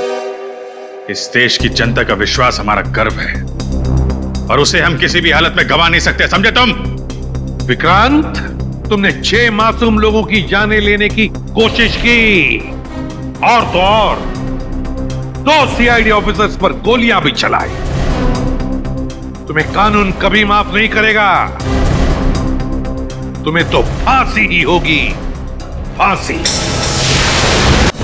इस देश की जनता का विश्वास हमारा गर्व है और उसे हम किसी भी हालत में गवा नहीं सकते, समझे तुम? विक्रांत, तुमने 6 मासूम लोगों की जानें लेने की कोशिश की, और तो और 2 सीआईडी ऑफिसर्स पर गोलियां भी चलाई। तुम्हें कानून कभी माफ नहीं करेगा। तुम्हें तो फांसी ही होगी, फांसी।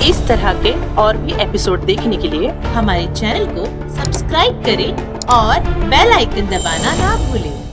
इस तरह के और भी एपिसोड देखने के लिए हमारे चैनल को सब्सक्राइब करें और बेल आइकन दबाना ना भूलें।